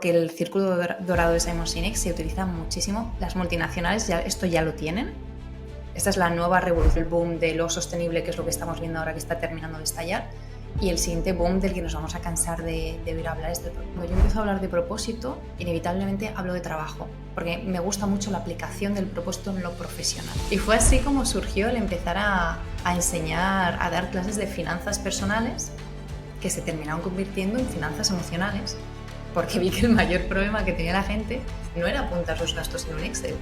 Que el círculo dorado de Simon Sinek se utiliza muchísimo. Las multinacionales esto ya lo tienen. Esta es la nueva revolución, el boom de lo sostenible, que es lo que estamos viendo ahora que está terminando de estallar. Y el siguiente boom del que nos vamos a cansar de oír hablar es del propósito. Cuando yo empiezo a hablar de propósito, inevitablemente hablo de trabajo, porque me gusta mucho la aplicación del propósito en lo profesional. Y fue así como surgió el empezar a enseñar, a dar clases de finanzas personales, que se terminaron convirtiendo en finanzas emocionales, porque vi que el mayor problema que tenía la gente no era apuntar sus gastos en un Excel,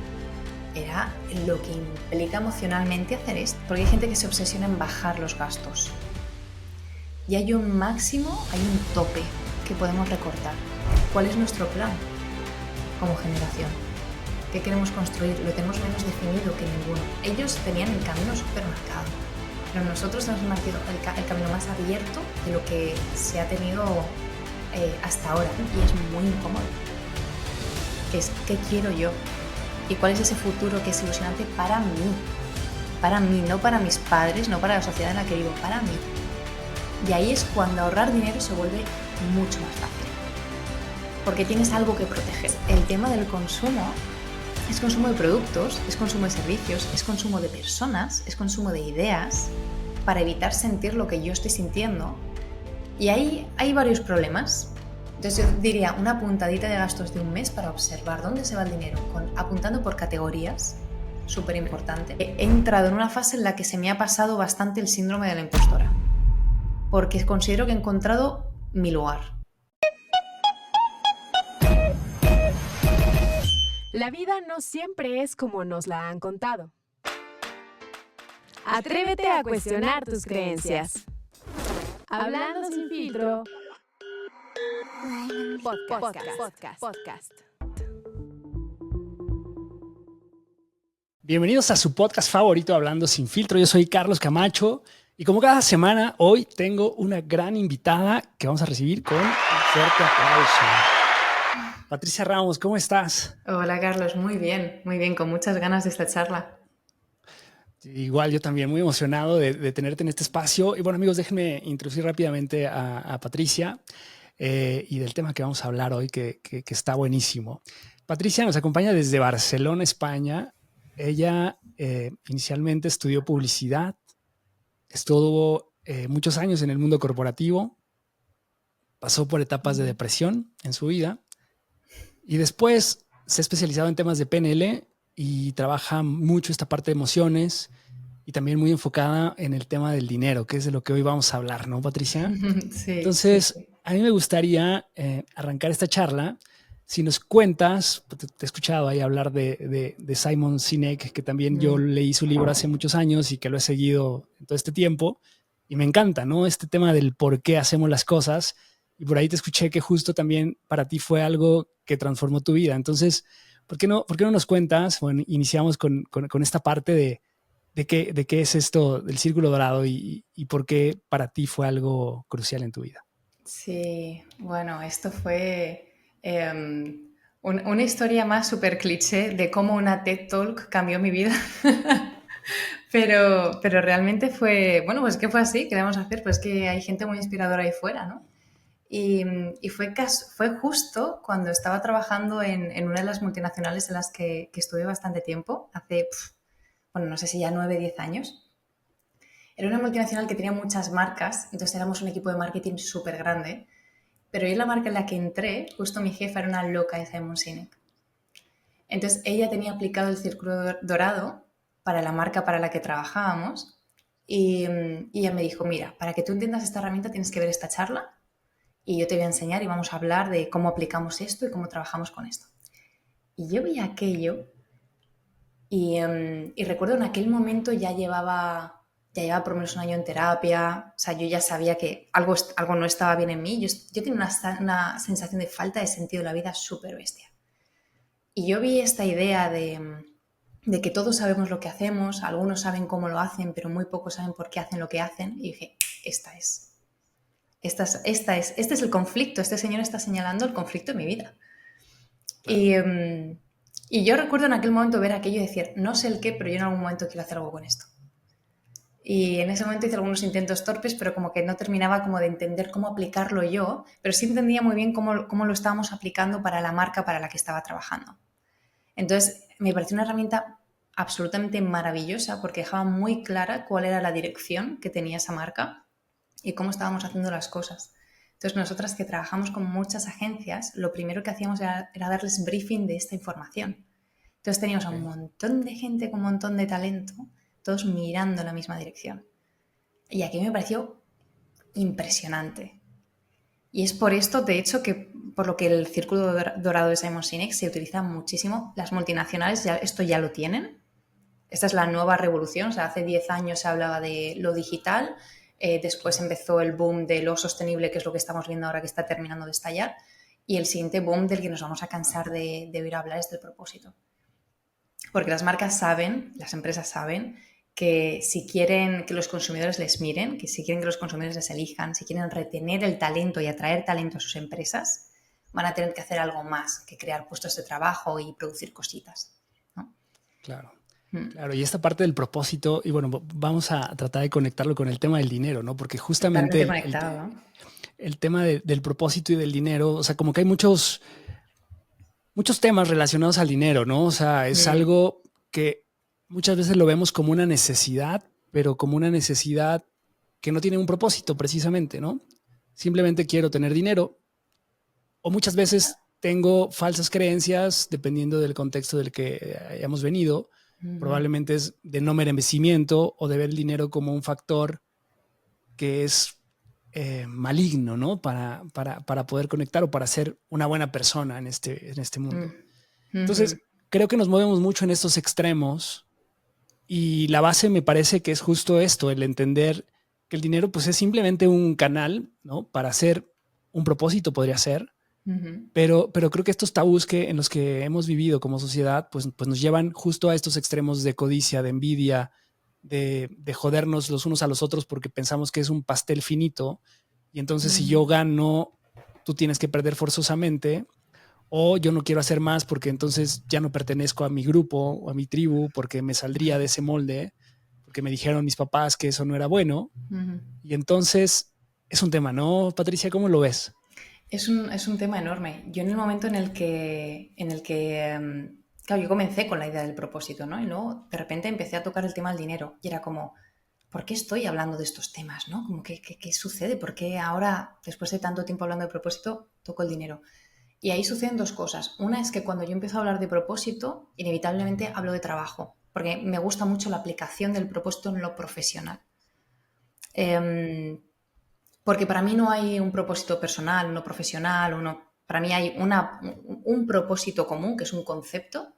era lo que implica emocionalmente hacer esto. Porque hay gente que se obsesiona en bajar los gastos. Y hay un máximo, hay un tope que podemos recortar. ¿Cuál es nuestro plan como generación? ¿Qué queremos construir? Lo tenemos menos definido que ninguno. Ellos tenían el camino súper marcado, pero nosotros hemos marcado el camino más abierto de lo que se ha tenido hasta ahora, y es muy incómodo. Que es, ¿qué quiero yo? ¿Y cuál es ese futuro que es ilusionante para mí? Para mí, no para mis padres, no para la sociedad en la que vivo, para mí. Y ahí es cuando ahorrar dinero se vuelve mucho más fácil, porque tienes algo que proteger. El tema del consumo es consumo de productos, es consumo de servicios, es consumo de personas, es consumo de ideas, para evitar sentir lo que yo estoy sintiendo. Y ahí hay varios problemas. Entonces yo diría una puntadita de gastos de un mes para observar dónde se va el dinero, apuntando por categorías, súper importante. He entrado en una fase en la que se me ha pasado bastante el síndrome de la impostora, porque considero que he encontrado mi lugar. La vida no siempre es como nos la han contado. Atrévete a cuestionar tus creencias. Hablando sin filtro. Podcast. Bienvenidos a su podcast favorito, Hablando sin filtro. Yo soy Carlos Camacho y como cada semana, hoy tengo una gran invitada que vamos a recibir con un fuerte aplauso. Patricia Ramos, ¿cómo estás? Hola Carlos, muy bien, con muchas ganas de esta charla. Igual yo también muy emocionado de tenerte en este espacio. Y bueno amigos, déjenme introducir rápidamente a Patricia y del tema que vamos a hablar hoy que está buenísimo. Patricia nos acompaña desde Barcelona, España. Ella inicialmente estudió publicidad, estuvo muchos años en el mundo corporativo, pasó por etapas de depresión en su vida y después se ha especializado en temas de PNL y trabaja mucho esta parte de emociones y también muy enfocada en el tema del dinero, que es de lo que hoy vamos a hablar, ¿no, Patricia? Sí. Entonces, sí. a mí me gustaría arrancar esta charla. Si nos cuentas, te he escuchado ahí hablar de Simon Sinek, que también yo leí su libro hace muchos años y que lo he seguido en todo este tiempo. Y me encanta, ¿no? Este tema del por qué hacemos las cosas. Y por ahí te escuché que justo también para ti fue algo que transformó tu vida. Entonces, ¿por qué no nos cuentas? Bueno, iniciamos con esta parte de qué es esto del círculo dorado y por qué para ti fue algo crucial en tu vida. Sí, bueno, esto fue una historia más súper cliché de cómo una TED Talk cambió mi vida. pero realmente fue, bueno, pues que fue así, ¿qué le vamos a hacer? Pues que hay gente muy inspiradora ahí fuera, ¿no? Y fue justo cuando estaba trabajando en una de las multinacionales en las que estuve bastante tiempo, hace, bueno, no sé si ya 9, 10 años. Era una multinacional que tenía muchas marcas, entonces éramos un equipo de marketing súper grande. Pero yo en la marca en la que entré, justo mi jefa era una loca de Simon Sinek. Entonces ella tenía aplicado el círculo dorado para la marca para la que trabajábamos y ella me dijo, mira, para que tú entiendas esta herramienta tienes que ver esta charla y yo te voy a enseñar y vamos a hablar de cómo aplicamos esto y cómo trabajamos con esto. Y yo vi aquello y recuerdo en aquel momento ya llevaba por lo menos un año en terapia, o sea, yo ya sabía que algo no estaba bien en mí, yo tenía una sensación de falta de sentido en la vida súper bestia. Y yo vi esta idea de que todos sabemos lo que hacemos, algunos saben cómo lo hacen, pero muy pocos saben por qué hacen lo que hacen, y dije, este es el conflicto, este señor está señalando el conflicto de mi vida. Y yo recuerdo en aquel momento ver aquello y decir, no sé el qué, pero yo en algún momento quiero hacer algo con esto. Y en ese momento hice algunos intentos torpes, pero como que no terminaba como de entender cómo aplicarlo yo, pero sí entendía muy bien cómo lo estábamos aplicando para la marca para la que estaba trabajando. Entonces, me pareció una herramienta absolutamente maravillosa porque dejaba muy clara cuál era la dirección que tenía esa marca y cómo estábamos haciendo las cosas. Entonces, nosotras que trabajamos con muchas agencias, lo primero que hacíamos era darles briefing de esta información. Entonces, teníamos a un montón de gente con un montón de talento, todos mirando en la misma dirección. Y aquí me pareció impresionante. Y es por esto, de hecho, que por lo que el círculo dorado de Simon Sinek se utiliza muchísimo. Las multinacionales esto ya lo tienen. Esta es la nueva revolución. O sea, hace 10 años se hablaba de lo digital, después empezó el boom de lo sostenible, que es lo que estamos viendo ahora que está terminando de estallar, y el siguiente boom del que nos vamos a cansar de oír hablar es del propósito. Porque las marcas saben, las empresas saben, que si quieren que los consumidores les miren, que si quieren que los consumidores les elijan, si quieren retener el talento y atraer talento a sus empresas, van a tener que hacer algo más que crear puestos de trabajo y producir cositas, ¿no? Claro. Claro, y esta parte del propósito, y bueno, vamos a tratar de conectarlo con el tema del dinero, ¿no? Porque justamente el tema del propósito y del dinero, o sea, como que hay muchos temas relacionados al dinero, ¿no? O sea, es algo que muchas veces lo vemos como una necesidad, pero como una necesidad que no tiene un propósito precisamente, ¿no? Simplemente quiero tener dinero, o muchas veces tengo falsas creencias, dependiendo del contexto del que hayamos venido. Probablemente es de no merecimiento o de ver el dinero como un factor que es maligno, ¿no? Para poder conectar o para ser una buena persona en este mundo. Entonces, creo que nos movemos mucho en estos extremos y la base me parece que es justo esto, el entender que el dinero pues es simplemente un canal, ¿no? Para hacer un propósito, podría ser. Pero creo que estos tabús en los que hemos vivido como sociedad, pues nos llevan justo a estos extremos de codicia, de envidia, de jodernos los unos a los otros porque pensamos que es un pastel finito y entonces si yo gano, tú tienes que perder forzosamente, o yo no quiero hacer más porque entonces ya no pertenezco a mi grupo o a mi tribu porque me saldría de ese molde, porque me dijeron mis papás que eso no era bueno. Y entonces es un tema, ¿no, Patricia? ¿Cómo lo ves? Es un tema enorme. Yo en el momento en el que claro, yo comencé con la idea del propósito, ¿no? Y luego de repente empecé a tocar el tema del dinero y era como, ¿por qué estoy hablando de estos temas, no? Como, ¿qué sucede? ¿Por qué ahora, después de tanto tiempo hablando de propósito, toco el dinero? Y ahí suceden dos cosas. Una es que cuando yo empiezo a hablar de propósito, inevitablemente hablo de trabajo, porque me gusta mucho la aplicación del propósito en lo profesional. Porque para mí no hay un propósito personal, uno profesional, para mí hay un propósito común, que es un concepto,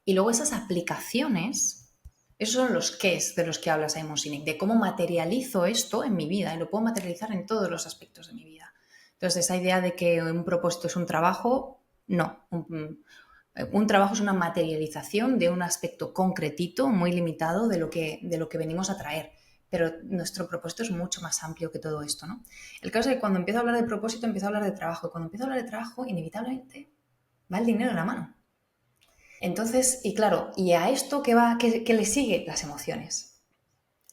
y luego esas aplicaciones, esos son los qués de los que habla Simon Sinek, de cómo materializo esto en mi vida, y lo puedo materializar en todos los aspectos de mi vida. Entonces, esa idea de que un propósito es un trabajo, no. Un trabajo es una materialización de un aspecto concretito, muy limitado de lo que venimos a traer. Pero nuestro propósito es mucho más amplio que todo esto, ¿no? El caso es que cuando empiezo a hablar de propósito, empiezo a hablar de trabajo. Y cuando empiezo a hablar de trabajo, inevitablemente va el dinero en la mano. Entonces, y claro, ¿y a esto qué le sigue? Las emociones.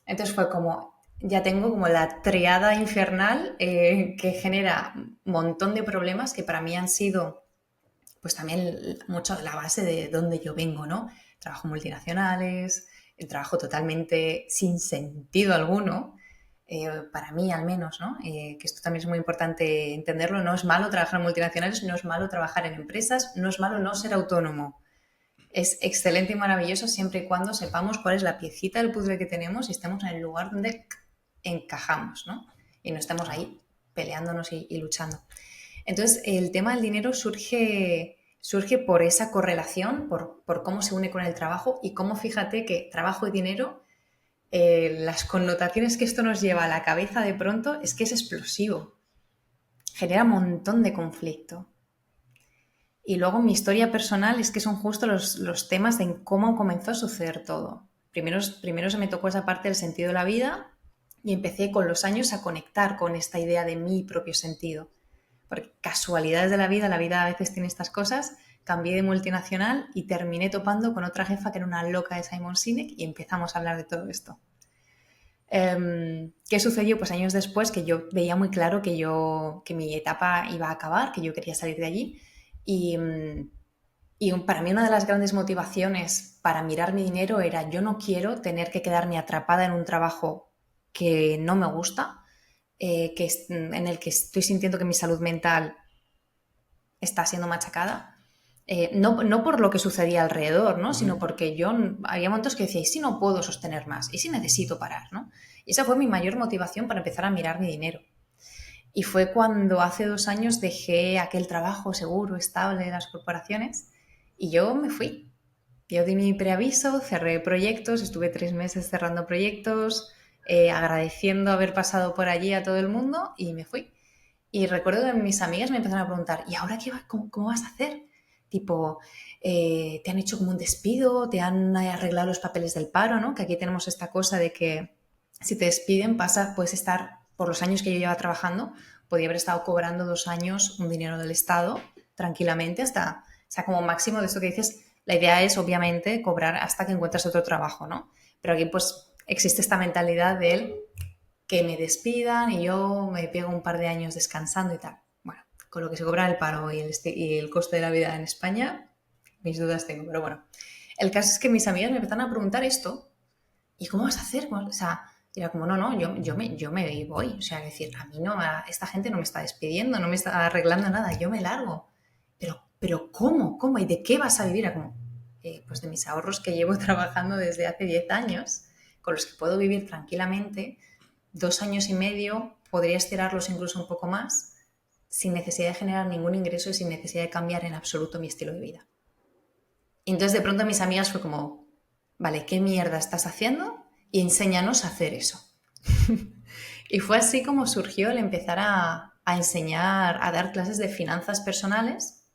Entonces fue como, ya tengo como la triada infernal que genera un montón de problemas que para mí han sido, pues también mucho la base de donde yo vengo, ¿no? Trabajo en multinacionales, el trabajo totalmente sin sentido alguno, para mí al menos, ¿no? Que esto también es muy importante entenderlo. No es malo trabajar en multinacionales, no es malo trabajar en empresas, no es malo no ser autónomo. Es excelente y maravilloso siempre y cuando sepamos cuál es la piecita del puzzle que tenemos y estemos en el lugar donde encajamos, ¿no? Y no estemos ahí peleándonos y luchando. Entonces, el tema del dinero surge por esa correlación, por cómo se une con el trabajo y cómo, fíjate que trabajo y dinero, las connotaciones que esto nos lleva a la cabeza de pronto es que es explosivo. Genera un montón de conflicto. Y luego mi historia personal es que son justo los temas de cómo comenzó a suceder todo. Primero se me tocó esa parte del sentido de la vida y empecé con los años a conectar con esta idea de mi propio sentido. Porque casualidades de la vida a veces tiene estas cosas, cambié de multinacional y terminé topando con otra jefa que era una loca de Simon Sinek y empezamos a hablar de todo esto. ¿Qué sucedió? Pues años después que yo veía muy claro que mi etapa iba a acabar, que yo quería salir de allí y, para mí una de las grandes motivaciones para mirar mi dinero era yo no quiero tener que quedarme atrapada en un trabajo que no me gusta, en el que estoy sintiendo que mi salud mental está siendo machacada. No por lo que sucedía alrededor, ¿no? Sino porque había momentos que decía, ¿y si no puedo sostener más? ¿Y si necesito parar? ¿No? Y esa fue mi mayor motivación para empezar a mirar mi dinero. Y fue cuando hace 2 años dejé aquel trabajo seguro, estable de las corporaciones y yo me fui. Yo di mi preaviso, cerré proyectos, estuve 3 meses cerrando proyectos, agradeciendo haber pasado por allí a todo el mundo y me fui. Y recuerdo que mis amigas me empezaron a preguntar, ¿y ahora cómo vas a hacer? Tipo, ¿te han hecho como un despido? ¿Te han arreglado los papeles del paro? ¿No? Que aquí tenemos esta cosa de que si te despiden puedes estar, por los años que yo llevaba trabajando, podía haber estado cobrando 2 años un dinero del Estado tranquilamente hasta, o sea, como máximo de esto que dices, la idea es obviamente cobrar hasta que encuentres otro trabajo, ¿no? Pero aquí pues existe esta mentalidad del que me despidan y yo me pego un par de años descansando y tal. Bueno, con lo que se cobra el paro y el coste de la vida en España, mis dudas tengo, pero bueno. El caso es que mis amigas me empezaron a preguntar esto, ¿y cómo vas a hacer? O sea, era como, no, yo me voy. O sea, es decir, a mí no, esta gente no me está despidiendo, no me está arreglando nada, yo me largo. Pero ¿cómo? ¿Cómo? ¿Y de qué vas a vivir? Era como, pues de mis ahorros que llevo trabajando desde hace 10 años, con los que puedo vivir tranquilamente, 2 años y medio, podría estirarlos incluso un poco más, sin necesidad de generar ningún ingreso y sin necesidad de cambiar en absoluto mi estilo de vida. Y entonces de pronto mis amigas fue como, vale, ¿qué mierda estás haciendo? Y enséñanos a hacer eso. Y fue así como surgió el empezar a enseñar, a dar clases de finanzas personales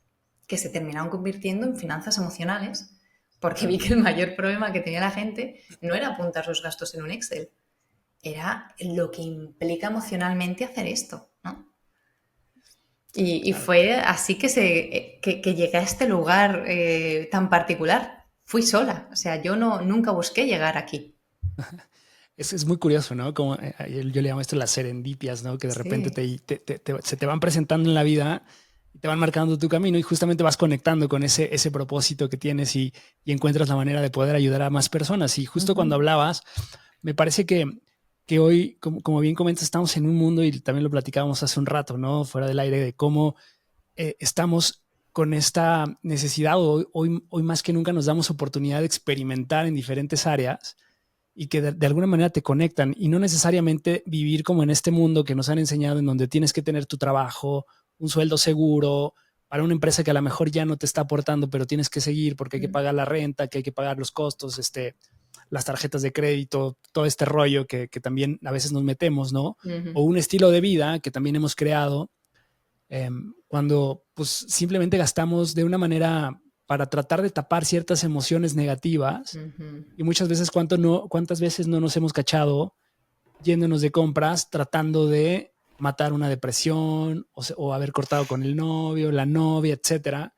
que se terminaron convirtiendo en finanzas emocionales, porque vi que el mayor problema que tenía la gente no era apuntar sus gastos en un Excel, era lo que implica emocionalmente hacer esto, ¿no? Y fue así que llegué a este lugar tan particular. Fui sola, o sea, yo nunca busqué llegar aquí. Es muy curioso, ¿no? Como yo le llamo esto las serendipias, ¿no? Que de repente se te van presentando en la vida y te van marcando tu camino y justamente vas conectando con ese propósito que tienes y encuentras la manera de poder ayudar a más personas. Y justo cuando hablabas, me parece que hoy, como bien comentas, estamos en un mundo, y también lo platicábamos hace un rato, ¿no? Fuera del aire, de cómo estamos con esta necesidad, hoy más que nunca nos damos oportunidad de experimentar en diferentes áreas y que de alguna manera te conectan, y no necesariamente vivir como en este mundo que nos han enseñado, en donde tienes que tener tu trabajo, un sueldo seguro, para una empresa que a lo mejor ya no te está aportando, pero tienes que seguir porque hay que pagar la renta, que hay que pagar los costos, las tarjetas de crédito, todo este rollo que también a veces nos metemos, ¿no? O un estilo de vida que también hemos creado, cuando pues simplemente gastamos de una manera para tratar de tapar ciertas emociones negativas. Y muchas veces cuántas veces no nos hemos cachado yéndonos de compras tratando de matar una depresión o haber cortado con el novio, la novia, etcétera.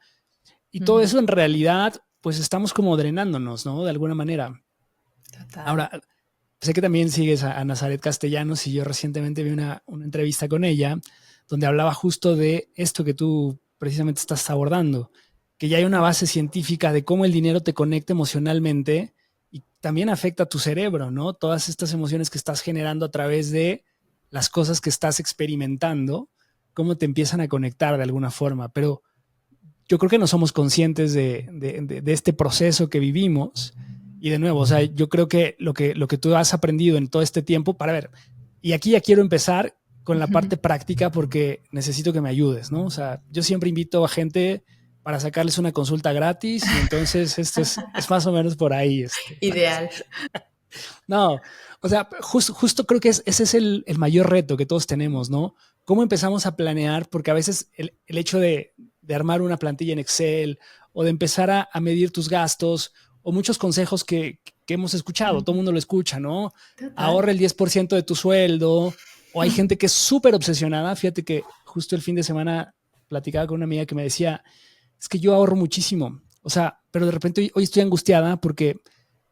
Y todo eso en realidad pues estamos como drenándonos, ¿no? De alguna manera. Total. Ahora, sé que también sigues a Nazaret Castellanos, y yo recientemente vi una entrevista con ella donde hablaba justo de esto que tú precisamente estás abordando, que ya hay una base científica de cómo el dinero te conecta emocionalmente y también afecta a tu cerebro, ¿no? Todas estas emociones que estás generando a través de las cosas que estás experimentando, cómo te empiezan a conectar de alguna forma. Pero yo creo que no somos conscientes de este proceso que vivimos. Y de nuevo, o sea, yo creo que lo que tú has aprendido en todo este tiempo, para ver, y aquí ya quiero empezar con la parte práctica porque necesito que me ayudes, ¿no? O sea, yo siempre invito a gente para sacarles una consulta gratis, y entonces esto es más o menos por ahí. Ideal. No, o sea, justo creo que ese es el mayor reto que todos tenemos, ¿no? ¿Cómo empezamos a planear? Porque a veces el hecho de armar una plantilla en Excel o de empezar a medir tus gastos, o muchos consejos que hemos escuchado, todo el mundo lo escucha, ¿no? Total. Ahorra el 10% de tu sueldo. O hay gente que es súper obsesionada. Fíjate que justo el fin de semana platicaba con una amiga que me decía, es que yo ahorro muchísimo. O sea, pero de repente hoy estoy angustiada porque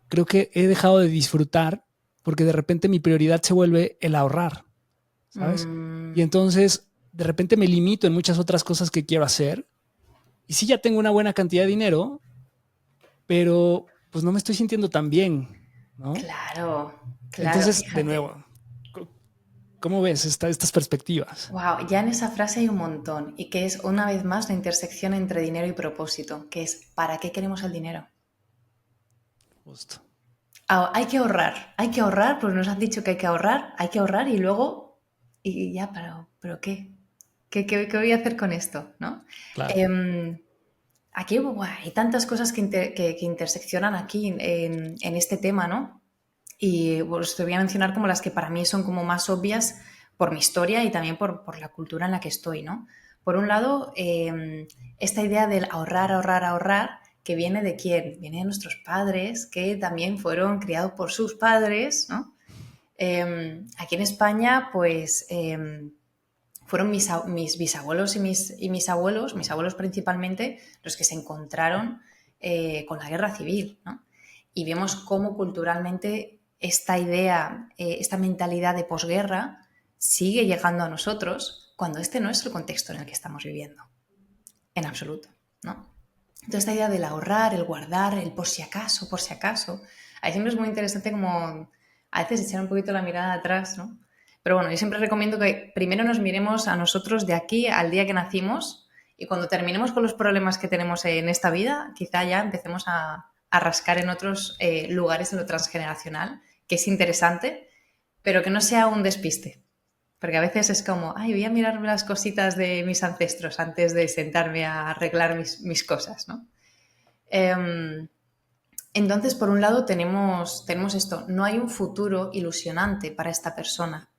creo que he dejado de disfrutar porque de repente mi prioridad se vuelve el ahorrar, ¿sabes? Y entonces de repente me limito en muchas otras cosas que quiero hacer. Y sí, ya tengo una buena cantidad de dinero, pero pues no me estoy sintiendo tan bien, ¿no? Claro, Entonces, de fíjate. nuevo, ¿cómo ves estas perspectivas? Wow, ya en esa frase hay un montón y que es una vez más la intersección entre dinero y propósito, que es ¿para qué queremos el dinero? Justo. Hay que ahorrar, pues nos han dicho que hay que ahorrar y luego, y ya, pero ¿qué? ¿Qué voy a hacer con esto? ¿No? Claro. Aquí hay tantas cosas que interseccionan aquí en este tema, ¿no? Y pues, te voy a mencionar como las que para mí son como más obvias por mi historia y también por la cultura en la que estoy, ¿no? Por un lado, esta idea del ahorrar, ahorrar, ahorrar, que viene de quién? Viene de nuestros padres, que también fueron criados por sus padres, ¿no? Aquí en España, pues fueron mis bisabuelos y mis abuelos principalmente, los que se encontraron con la guerra civil, ¿no? Y vemos cómo culturalmente esta idea, esta mentalidad de posguerra sigue llegando a nosotros cuando este no es el contexto en el que estamos viviendo, en absoluto, ¿no? Entonces esta idea del ahorrar, el guardar, el por si acaso, ahí siempre es muy interesante como a veces echar un poquito la mirada atrás, ¿no? Pero bueno, yo siempre recomiendo que primero nos miremos a nosotros de aquí al día que nacimos y cuando terminemos con los problemas que tenemos en esta vida, quizá ya empecemos a rascar en otros lugares en lo transgeneracional, que es interesante, pero que no sea un despiste. Porque a veces es como, ay, voy a mirarme las cositas de mis ancestros antes de sentarme a arreglar mis cosas, ¿no? Entonces, por un lado, tenemos esto, no hay un futuro ilusionante para esta persona.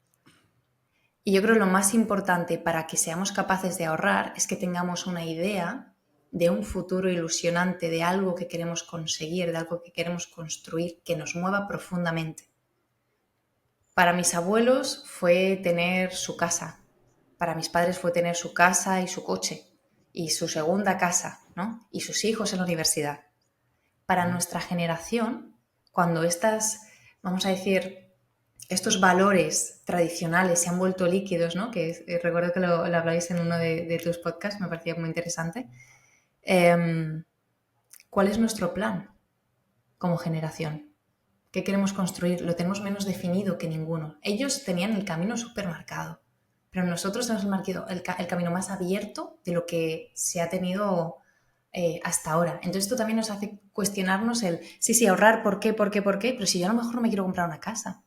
Y yo creo que lo más importante para que seamos capaces de ahorrar es que tengamos una idea de un futuro ilusionante, de algo que queremos conseguir, de algo que queremos construir, que nos mueva profundamente. Para mis abuelos fue tener su casa, para mis padres fue tener su casa y su coche, y su segunda casa, ¿no? Y sus hijos en la universidad. Para nuestra generación, cuando vamos a decir, estos valores tradicionales se han vuelto líquidos, ¿no? Que recuerdo que lo habláis en uno de tus podcasts, me parecía muy interesante. ¿Cuál es nuestro plan como generación? ¿Qué queremos construir? Lo tenemos menos definido que ninguno. Ellos tenían el camino súper marcado, pero nosotros tenemos marcado el camino más abierto de lo que se ha tenido hasta ahora. Entonces esto también nos hace cuestionarnos sí, ahorrar, ¿por qué? Pero si yo a lo mejor no me quiero comprar una casa.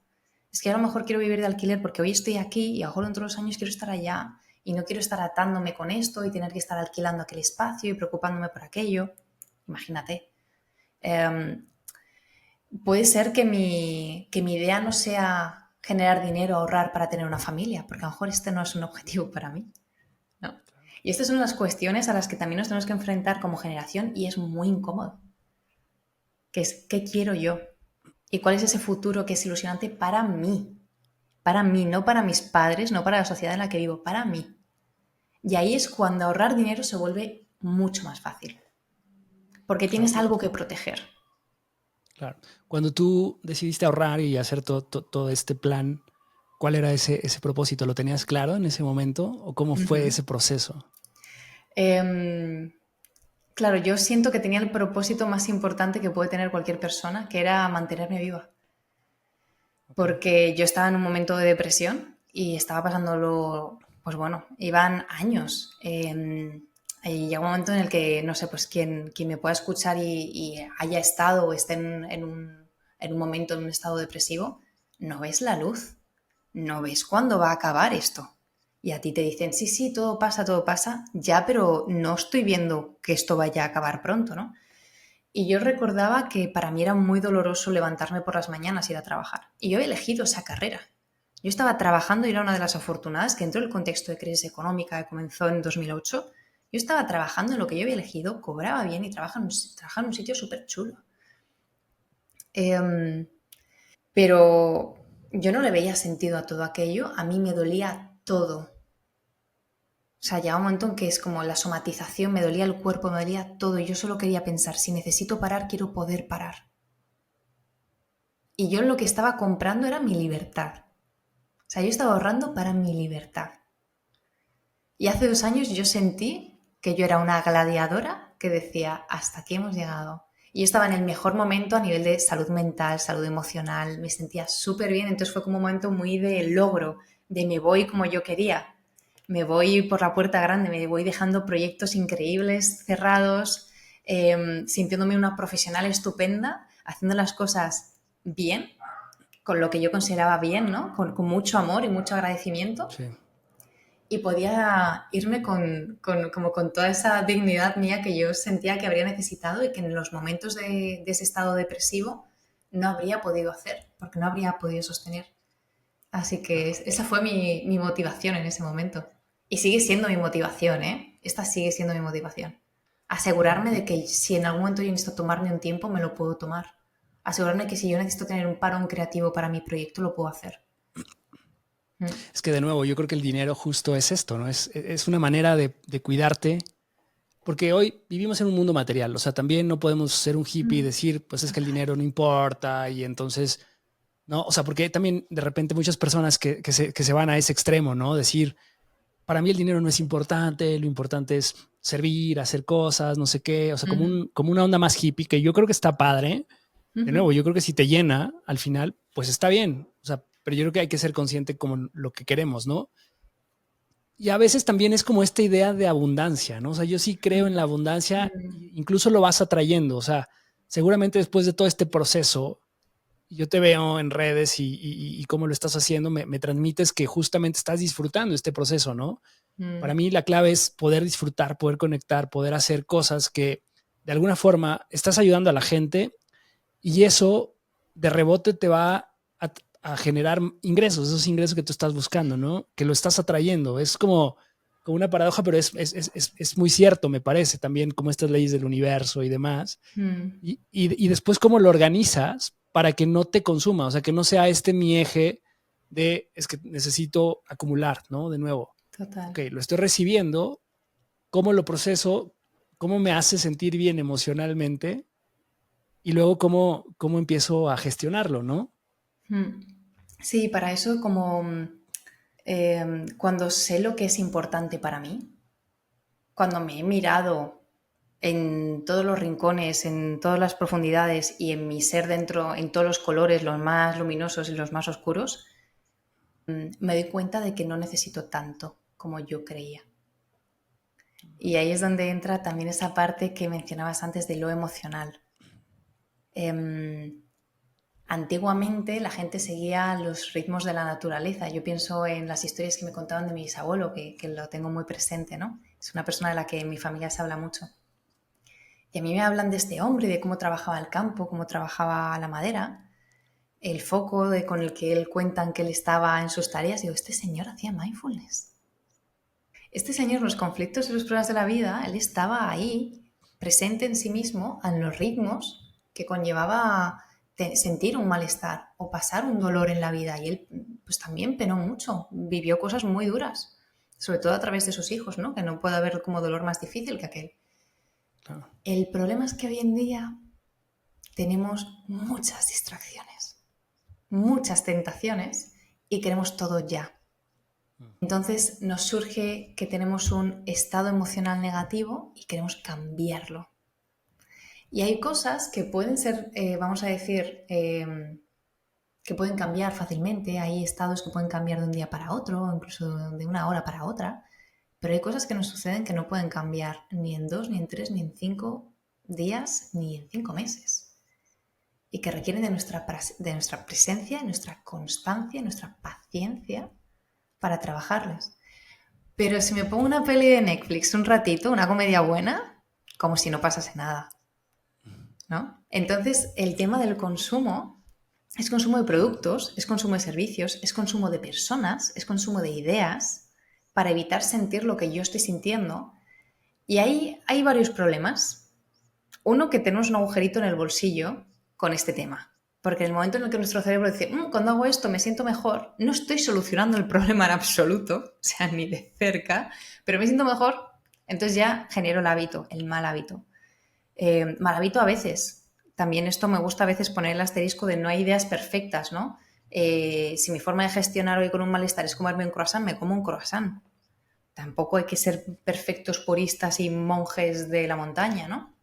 Es que a lo mejor quiero vivir de alquiler porque hoy estoy aquí y a lo mejor dentro de 2 años quiero estar allá y no quiero estar atándome con esto y tener que estar alquilando aquel espacio y preocupándome por aquello. Imagínate. Puede ser que mi idea no sea generar dinero, ahorrar para tener una familia, porque a lo mejor este no es un objetivo para mí, ¿no? Y estas son las cuestiones a las que también nos tenemos que enfrentar como generación y es muy incómodo. Que es, ¿qué quiero yo? ¿Y cuál es ese futuro que es ilusionante para mí? Para mí, no para mis padres, no para la sociedad en la que vivo, para mí. Y ahí es cuando ahorrar dinero se vuelve mucho más fácil, porque tienes algo que proteger. Claro. Cuando tú decidiste ahorrar y hacer todo este plan, ¿cuál era ese propósito? ¿Lo tenías claro en ese momento o cómo fue ese proceso? Claro, yo siento que tenía el propósito más importante que puede tener cualquier persona, que era mantenerme viva. Porque yo estaba en un momento de depresión y estaba pasándolo, pues bueno, iban años. Y llega un momento en el que, no sé, pues quien me pueda escuchar y haya estado o esté en un momento, en un estado depresivo, no ves la luz, no ves cuándo va a acabar esto. Y a ti te dicen, sí, todo pasa, ya, pero no estoy viendo que esto vaya a acabar pronto, ¿no? Y yo recordaba que para mí era muy doloroso levantarme por las mañanas e ir a trabajar. Y yo he elegido esa carrera. Yo estaba trabajando y era una de las afortunadas que entró en el contexto de crisis económica que comenzó en 2008. Yo estaba trabajando en lo que yo había elegido, cobraba bien y trabajaba en un sitio súper chulo. Pero yo no le veía sentido a todo aquello. A mí me dolía todo. O sea, llega un momento en que es como la somatización, me dolía el cuerpo, me dolía todo y yo solo quería pensar, si necesito parar, quiero poder parar. Y yo lo que estaba comprando era mi libertad. O sea, yo estaba ahorrando para mi libertad. Y hace 2 años yo sentí que yo era una gladiadora que decía, hasta aquí hemos llegado. Y yo estaba en el mejor momento a nivel de salud mental, salud emocional, me sentía súper bien, entonces fue como un momento muy de logro, de me voy como yo quería, me voy por la puerta grande, me voy dejando proyectos increíbles, cerrados, sintiéndome una profesional estupenda, haciendo las cosas bien, con lo que yo consideraba bien, ¿no? Con mucho amor y mucho agradecimiento. Sí. Y podía irme como con toda esa dignidad mía que yo sentía que habría necesitado y que en los momentos de ese estado depresivo no habría podido hacer, porque no habría podido sostener. Así que esa fue mi motivación en ese momento. Y sigue siendo mi motivación, ¿eh? Esta sigue siendo mi motivación. Asegurarme de que si en algún momento yo necesito tomarme un tiempo, me lo puedo tomar. Asegurarme que si yo necesito tener un parón creativo para mi proyecto, lo puedo hacer. Es que de nuevo, yo creo que el dinero justo es esto, ¿no? Es una manera de cuidarte, porque hoy vivimos en un mundo material, o sea, también no podemos ser un hippie y decir, pues es que el dinero no importa y entonces, ¿no? O sea, porque también de repente muchas personas que se van a ese extremo, ¿no? Decir, para mí el dinero no es importante, lo importante es servir, hacer cosas, no sé qué, o sea, como una onda más hippie que yo creo que está padre. De nuevo, yo creo que si te llena al final, pues está bien. O sea, pero yo creo que hay que ser consciente como lo que queremos, ¿no? Y a veces también es como esta idea de abundancia, ¿no? O sea, yo sí creo en la abundancia, incluso lo vas atrayendo. O sea, seguramente después de todo este proceso, yo te veo en redes y cómo lo estás haciendo, me transmites que justamente estás disfrutando este proceso, ¿no? Para mí la clave es poder disfrutar, poder conectar, poder hacer cosas que de alguna forma estás ayudando a la gente y eso de rebote te va a generar ingresos, esos ingresos que tú estás buscando, ¿no? Que lo estás atrayendo. Es como una paradoja, pero es muy cierto, me parece, también como estas leyes del universo y demás. Y después cómo lo organizas para que no te consuma, o sea, que no sea mi eje de es que necesito acumular, ¿no? De nuevo. Total. Ok, lo estoy recibiendo, ¿cómo lo proceso? ¿Cómo me hace sentir bien emocionalmente? Y luego cómo empiezo a gestionarlo, ¿no? Sí, para eso como cuando sé lo que es importante para mí, cuando me he mirado en todos los rincones, en todas las profundidades y en mi ser dentro, en todos los colores, los más luminosos y los más oscuros, me doy cuenta de que no necesito tanto como yo creía. Y ahí es donde entra también esa parte que mencionabas antes de lo emocional. Antiguamente la gente seguía los ritmos de la naturaleza. Yo pienso en las historias que me contaban de mi bisabuelo, que lo tengo muy presente, ¿no? Es una persona de la que en mi familia se habla mucho. Y a mí me hablan de este hombre, de cómo trabajaba el campo, cómo trabajaba la madera, el foco con el que él cuentan que él estaba en sus tareas. Digo, este señor hacía mindfulness. Este señor, los conflictos y los problemas de la vida, él estaba ahí, presente en sí mismo, en los ritmos que conllevaba sentir un malestar o pasar un dolor en la vida. Y él pues también penó mucho, vivió cosas muy duras, sobre todo a través de sus hijos, ¿no? Que no puede haber como dolor más difícil que aquel. Claro. El problema es que hoy en día tenemos muchas distracciones, muchas tentaciones y queremos todo ya. Entonces nos surge que tenemos un estado emocional negativo y queremos cambiarlo. Y hay cosas que pueden ser, vamos a decir, que pueden cambiar fácilmente. Hay estados que pueden cambiar de un día para otro, incluso de una hora para otra. Pero hay cosas que nos suceden que no pueden cambiar ni en 2, ni en 3, ni en 5 días, ni en 5 meses. Y que requieren de nuestra presencia, nuestra constancia, nuestra paciencia para trabajarlas. Pero si me pongo una peli de Netflix un ratito, una comedia buena, como si no pasase nada, ¿no? Entonces, el tema del consumo es consumo de productos, es consumo de servicios, es consumo de personas, es consumo de ideas para evitar sentir lo que yo estoy sintiendo. Y ahí hay varios problemas. Uno, que tenemos un agujerito en el bolsillo con este tema. Porque en el momento en el que nuestro cerebro dice, cuando hago esto me siento mejor, no estoy solucionando el problema en absoluto, o sea, ni de cerca, pero me siento mejor, entonces ya genero el hábito, el mal hábito. Mal hábito a veces, también esto me gusta a veces poner el asterisco de no hay ideas perfectas, ¿no? Si mi forma de gestionar hoy con un malestar es comerme un croissant, me como un croissant. Tampoco hay que ser perfectos puristas y monjes de la montaña, ¿no?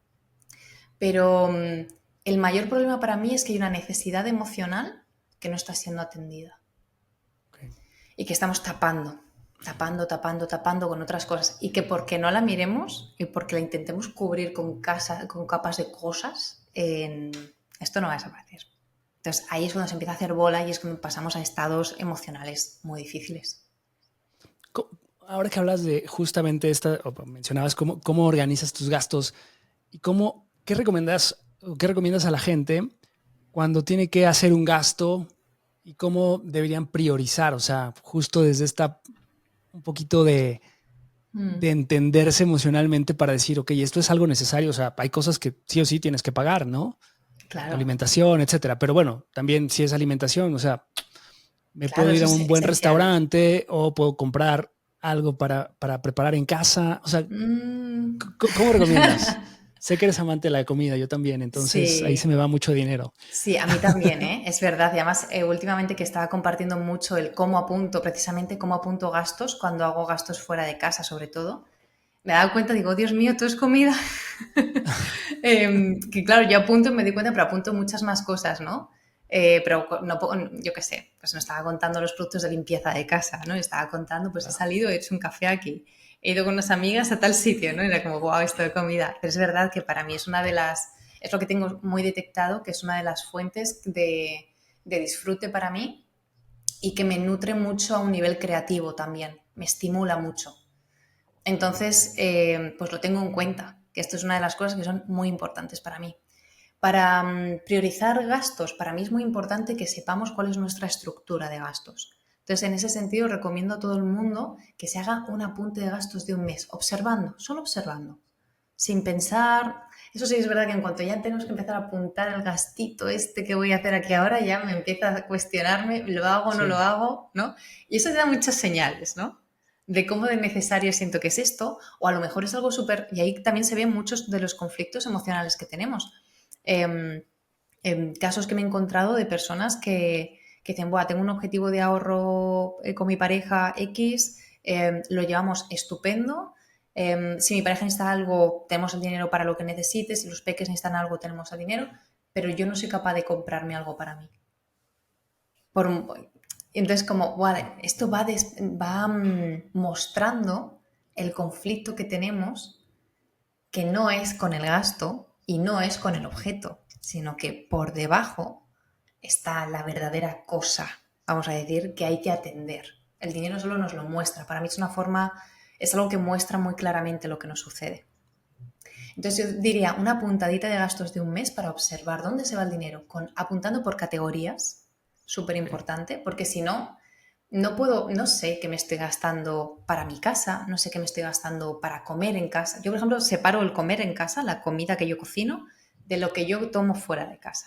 Pero el mayor problema para mí es que hay una necesidad emocional que no está siendo atendida. Okay. Y que estamos tapando con otras cosas. Y que porque no la miremos y porque la intentemos cubrir con capas de cosas, esto no va a desaparecer. Entonces ahí es cuando se empieza a hacer bola y es cuando pasamos a estados emocionales muy difíciles. Ahora que hablas de justamente o mencionabas cómo organizas tus gastos y qué recomiendas a la gente cuando tiene que hacer un gasto y cómo deberían priorizar, o sea, justo desde un poquito de entenderse emocionalmente para decir, ok, esto es algo necesario, o sea, hay cosas que sí o sí tienes que pagar, ¿no? Claro. Tu alimentación, etcétera. Pero bueno, también si es alimentación, o sea, puedo ir a un buen restaurante o puedo comprar algo para preparar en casa. O sea, ¿cómo recomiendas? Sé que eres amante de la comida, yo también, entonces ahí se me va mucho dinero. Sí, a mí también, es verdad. Y además, últimamente que estaba compartiendo mucho el precisamente cómo apunto gastos cuando hago gastos fuera de casa, sobre todo. Me he dado cuenta, digo, Dios mío, todo es comida. Que claro, yo apunto y me doy cuenta, pero apunto muchas más cosas, ¿no? Pero no, yo qué sé, pues no estaba contando los productos de limpieza de casa, ¿no? Estaba contando, pues he salido, he hecho un café aquí, he ido con unas amigas a tal sitio, ¿no? Y era como, wow, esto de comida. Pero es verdad que para mí es es lo que tengo muy detectado, que es una de las fuentes de disfrute para mí y que me nutre mucho a un nivel creativo también, me estimula mucho. Entonces, pues lo tengo en cuenta, que esto es una de las cosas que son muy importantes para mí. Para priorizar gastos, para mí es muy importante que sepamos cuál es nuestra estructura de gastos. Entonces, en ese sentido, recomiendo a todo el mundo que se haga un apunte de gastos de un mes, solo observando, sin pensar. Eso sí es verdad que en cuanto ya tenemos que empezar a apuntar el gastito que voy a hacer aquí ahora, ya me empieza a cuestionarme, ¿lo hago o no lo hago? ¿No? Y eso te da muchas señales, ¿no? De cómo de necesario siento que es esto, o a lo mejor es algo súper. Y ahí también se ven muchos de los conflictos emocionales que tenemos. Casos que me he encontrado de personas que dicen, Buah, tengo un objetivo de ahorro con mi pareja X, lo llevamos estupendo. Si mi pareja necesita algo, tenemos el dinero para lo que necesite. Si los peques necesitan algo, tenemos el dinero. Pero yo no soy capaz de comprarme algo para mí. Entonces, como, vale, esto va mostrando el conflicto que tenemos, que no es con el gasto y no es con el objeto, sino que por debajo está la verdadera cosa, vamos a decir, que hay que atender. El dinero solo nos lo muestra. Para mí es algo que muestra muy claramente lo que nos sucede. Entonces yo diría una puntadita de gastos de un mes para observar dónde se va el dinero, apuntando por categorías, súper importante, porque si no, no sé qué me estoy gastando para mi casa, no sé qué me estoy gastando para comer en casa. Yo, por ejemplo, separo el comer en casa, la comida que yo cocino, de lo que yo tomo fuera de casa.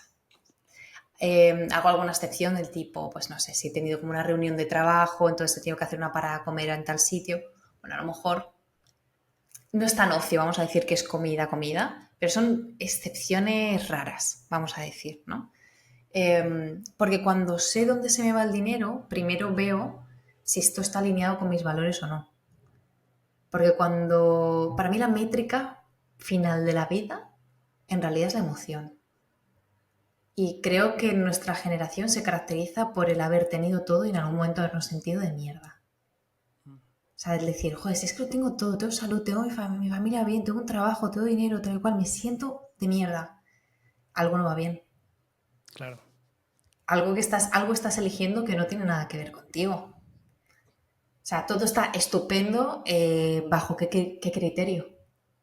Hago alguna excepción del tipo, pues no sé, si he tenido como una reunión de trabajo, entonces he tenido que hacer una parada a comer en tal sitio. Bueno, a lo mejor no es tan ocio, vamos a decir que es comida, pero son excepciones raras, vamos a decir, ¿no? Porque cuando sé dónde se me va el dinero, primero veo si esto está alineado con mis valores o no. Porque para mí la métrica final de la vida en realidad es la emoción. Y creo que nuestra generación se caracteriza por el haber tenido todo y en algún momento habernos sentido de mierda. O sea, es decir, joder, si es que lo tengo todo, tengo salud, tengo mi familia bien, tengo un trabajo, tengo dinero, tal y cual, me siento de mierda. Algo no va bien. Claro. Algo estás eligiendo que no tiene nada que ver contigo. O sea, todo está estupendo, ¿bajo qué criterio?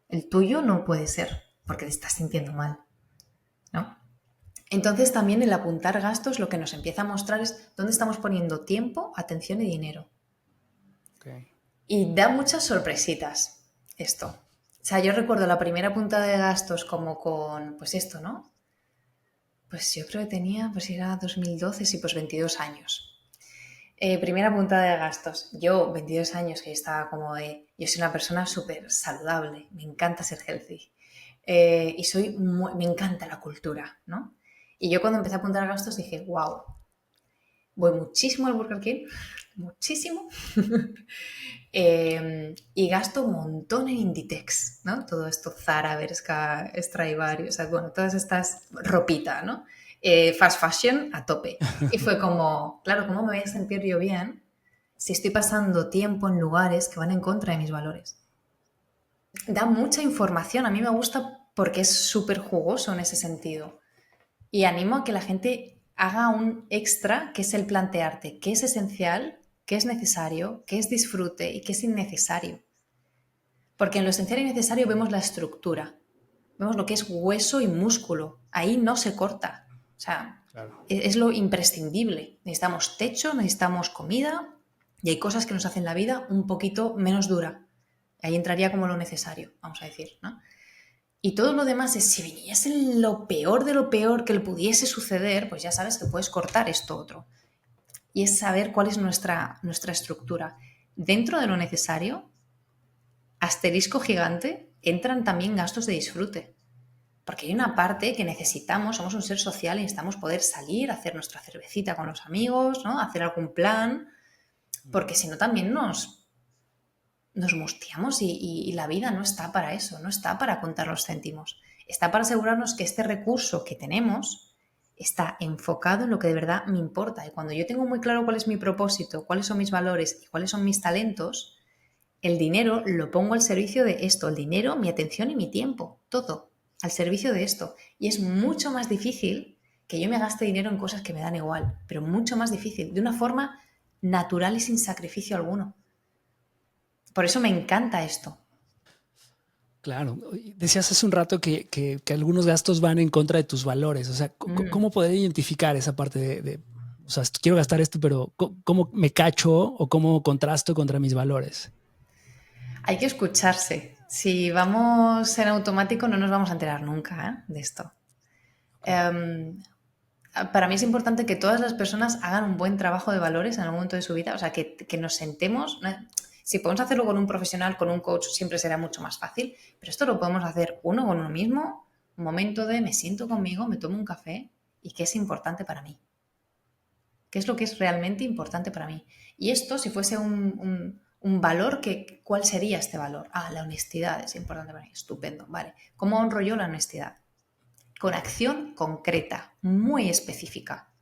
El tuyo no puede ser, porque te estás sintiendo mal, ¿no? Entonces también el apuntar gastos lo que nos empieza a mostrar es dónde estamos poniendo tiempo, atención y dinero. Okay. Y da muchas sorpresitas esto. O sea, yo recuerdo la primera puntada de gastos como con, pues esto, ¿no? Pues yo creo que tenía, pues era 2012, sí, pues 22 años. Primera puntada de gastos. Yo, 22 años, que estaba como yo soy una persona súper saludable, me encanta ser healthy. y me encanta la cultura, ¿no? Y yo cuando empecé a apuntar gastos dije, wow, voy muchísimo al Burger King, muchísimo, y gasto un montón en Inditex, ¿no? Todo esto, Zara, Bershka, Stradivarius, o sea, bueno, todas estas ropita, ¿no? Fast fashion a tope. Y fue como, claro, ¿cómo me voy a sentir yo bien si estoy pasando tiempo en lugares que van en contra de mis valores? Da mucha información, a mí me gusta porque es súper jugoso en ese sentido. Y animo a que la gente haga un extra, que es el plantearte qué es esencial, qué es necesario, qué es disfrute y qué es innecesario. Porque en lo esencial y necesario vemos la estructura, vemos lo que es hueso y músculo. Ahí no se corta. O sea, claro, es lo imprescindible. Necesitamos techo, necesitamos comida y hay cosas que nos hacen la vida un poquito menos dura. Ahí entraría como lo necesario, vamos a decir, ¿no? Y todo lo demás es, si viniese lo peor de lo peor que le pudiese suceder, pues ya sabes que puedes cortar esto otro. Y es saber cuál es nuestra estructura. Dentro de lo necesario, asterisco gigante, entran también gastos de disfrute. Porque hay una parte que necesitamos, somos un ser social y necesitamos poder salir, hacer nuestra cervecita con los amigos, ¿no? Hacer algún plan, porque si no también nos mustiamos y la vida no está para eso, no está para contar los céntimos. Está para asegurarnos que este recurso que tenemos está enfocado en lo que de verdad me importa. Y cuando yo tengo muy claro cuál es mi propósito, cuáles son mis valores y cuáles son mis talentos, el dinero lo pongo al servicio de esto. El dinero, mi atención y mi tiempo, todo al servicio de esto. Y es mucho más difícil que yo me gaste dinero en cosas que me dan igual, pero mucho más difícil, de una forma natural y sin sacrificio alguno. Por eso me encanta esto. Claro. Decías hace un rato que algunos gastos van en contra de tus valores. O sea, ¿cómo poder identificar esa parte de o sea, quiero gastar esto, pero ¿cómo me cacho o cómo contrasto contra mis valores? Hay que escucharse. Si vamos en automático no nos vamos a enterar nunca de esto. Para mí es importante que todas las personas hagan un buen trabajo de valores en algún momento de su vida. O sea, que nos sentemos... Si podemos hacerlo con un profesional, con un coach, siempre será mucho más fácil, pero esto lo podemos hacer uno con uno mismo, un momento de me siento conmigo, me tomo un café y qué es importante para mí. ¿Qué es lo que es realmente importante para mí? Y esto, si fuese un valor, ¿cuál sería este valor? La honestidad es importante para mí. Estupendo, vale. ¿Cómo honro yo la honestidad? Con acción concreta, muy específica.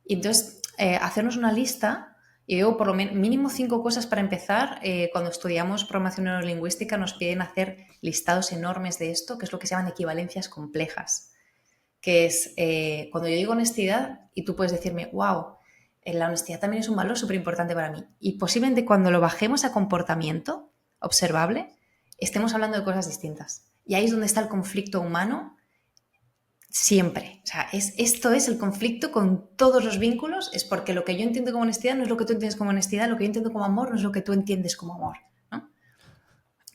Y entonces, hacernos una lista. Y yo por lo mínimo 5 cosas para empezar. Cuando estudiamos programación neurolingüística nos piden hacer listados enormes de esto, que es lo que se llaman equivalencias complejas. Que es cuando yo digo honestidad y tú puedes decirme, wow, la honestidad también es un valor súper importante para mí. Y posiblemente cuando lo bajemos a comportamiento observable, estemos hablando de cosas distintas. Y ahí es donde está el conflicto humano. Siempre. O sea, esto es el conflicto con todos los vínculos, es porque lo que yo entiendo como honestidad no es lo que tú entiendes como honestidad, lo que yo entiendo como amor no es lo que tú entiendes como amor, ¿no?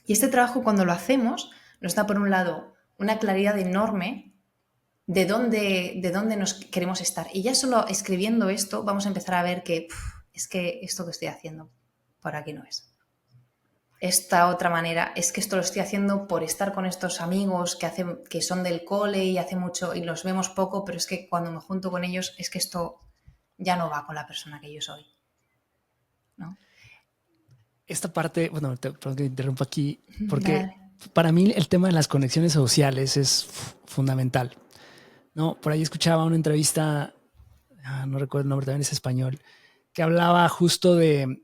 Y este trabajo, cuando lo hacemos, nos da por un lado una claridad enorme de dónde nos queremos estar. Y ya solo escribiendo esto vamos a empezar a ver que es que esto que estoy haciendo por aquí no es. Esta otra manera es que esto lo estoy haciendo por estar con estos amigos que son del cole y hace mucho y los vemos poco, pero es que cuando me junto con ellos es que esto ya no va con la persona que yo soy, ¿no? Esta parte, bueno, perdón que te interrumpa aquí, porque para mí el tema de las conexiones sociales es fundamental, ¿no? Por ahí escuchaba una entrevista, no recuerdo el nombre, también es español, que hablaba justo de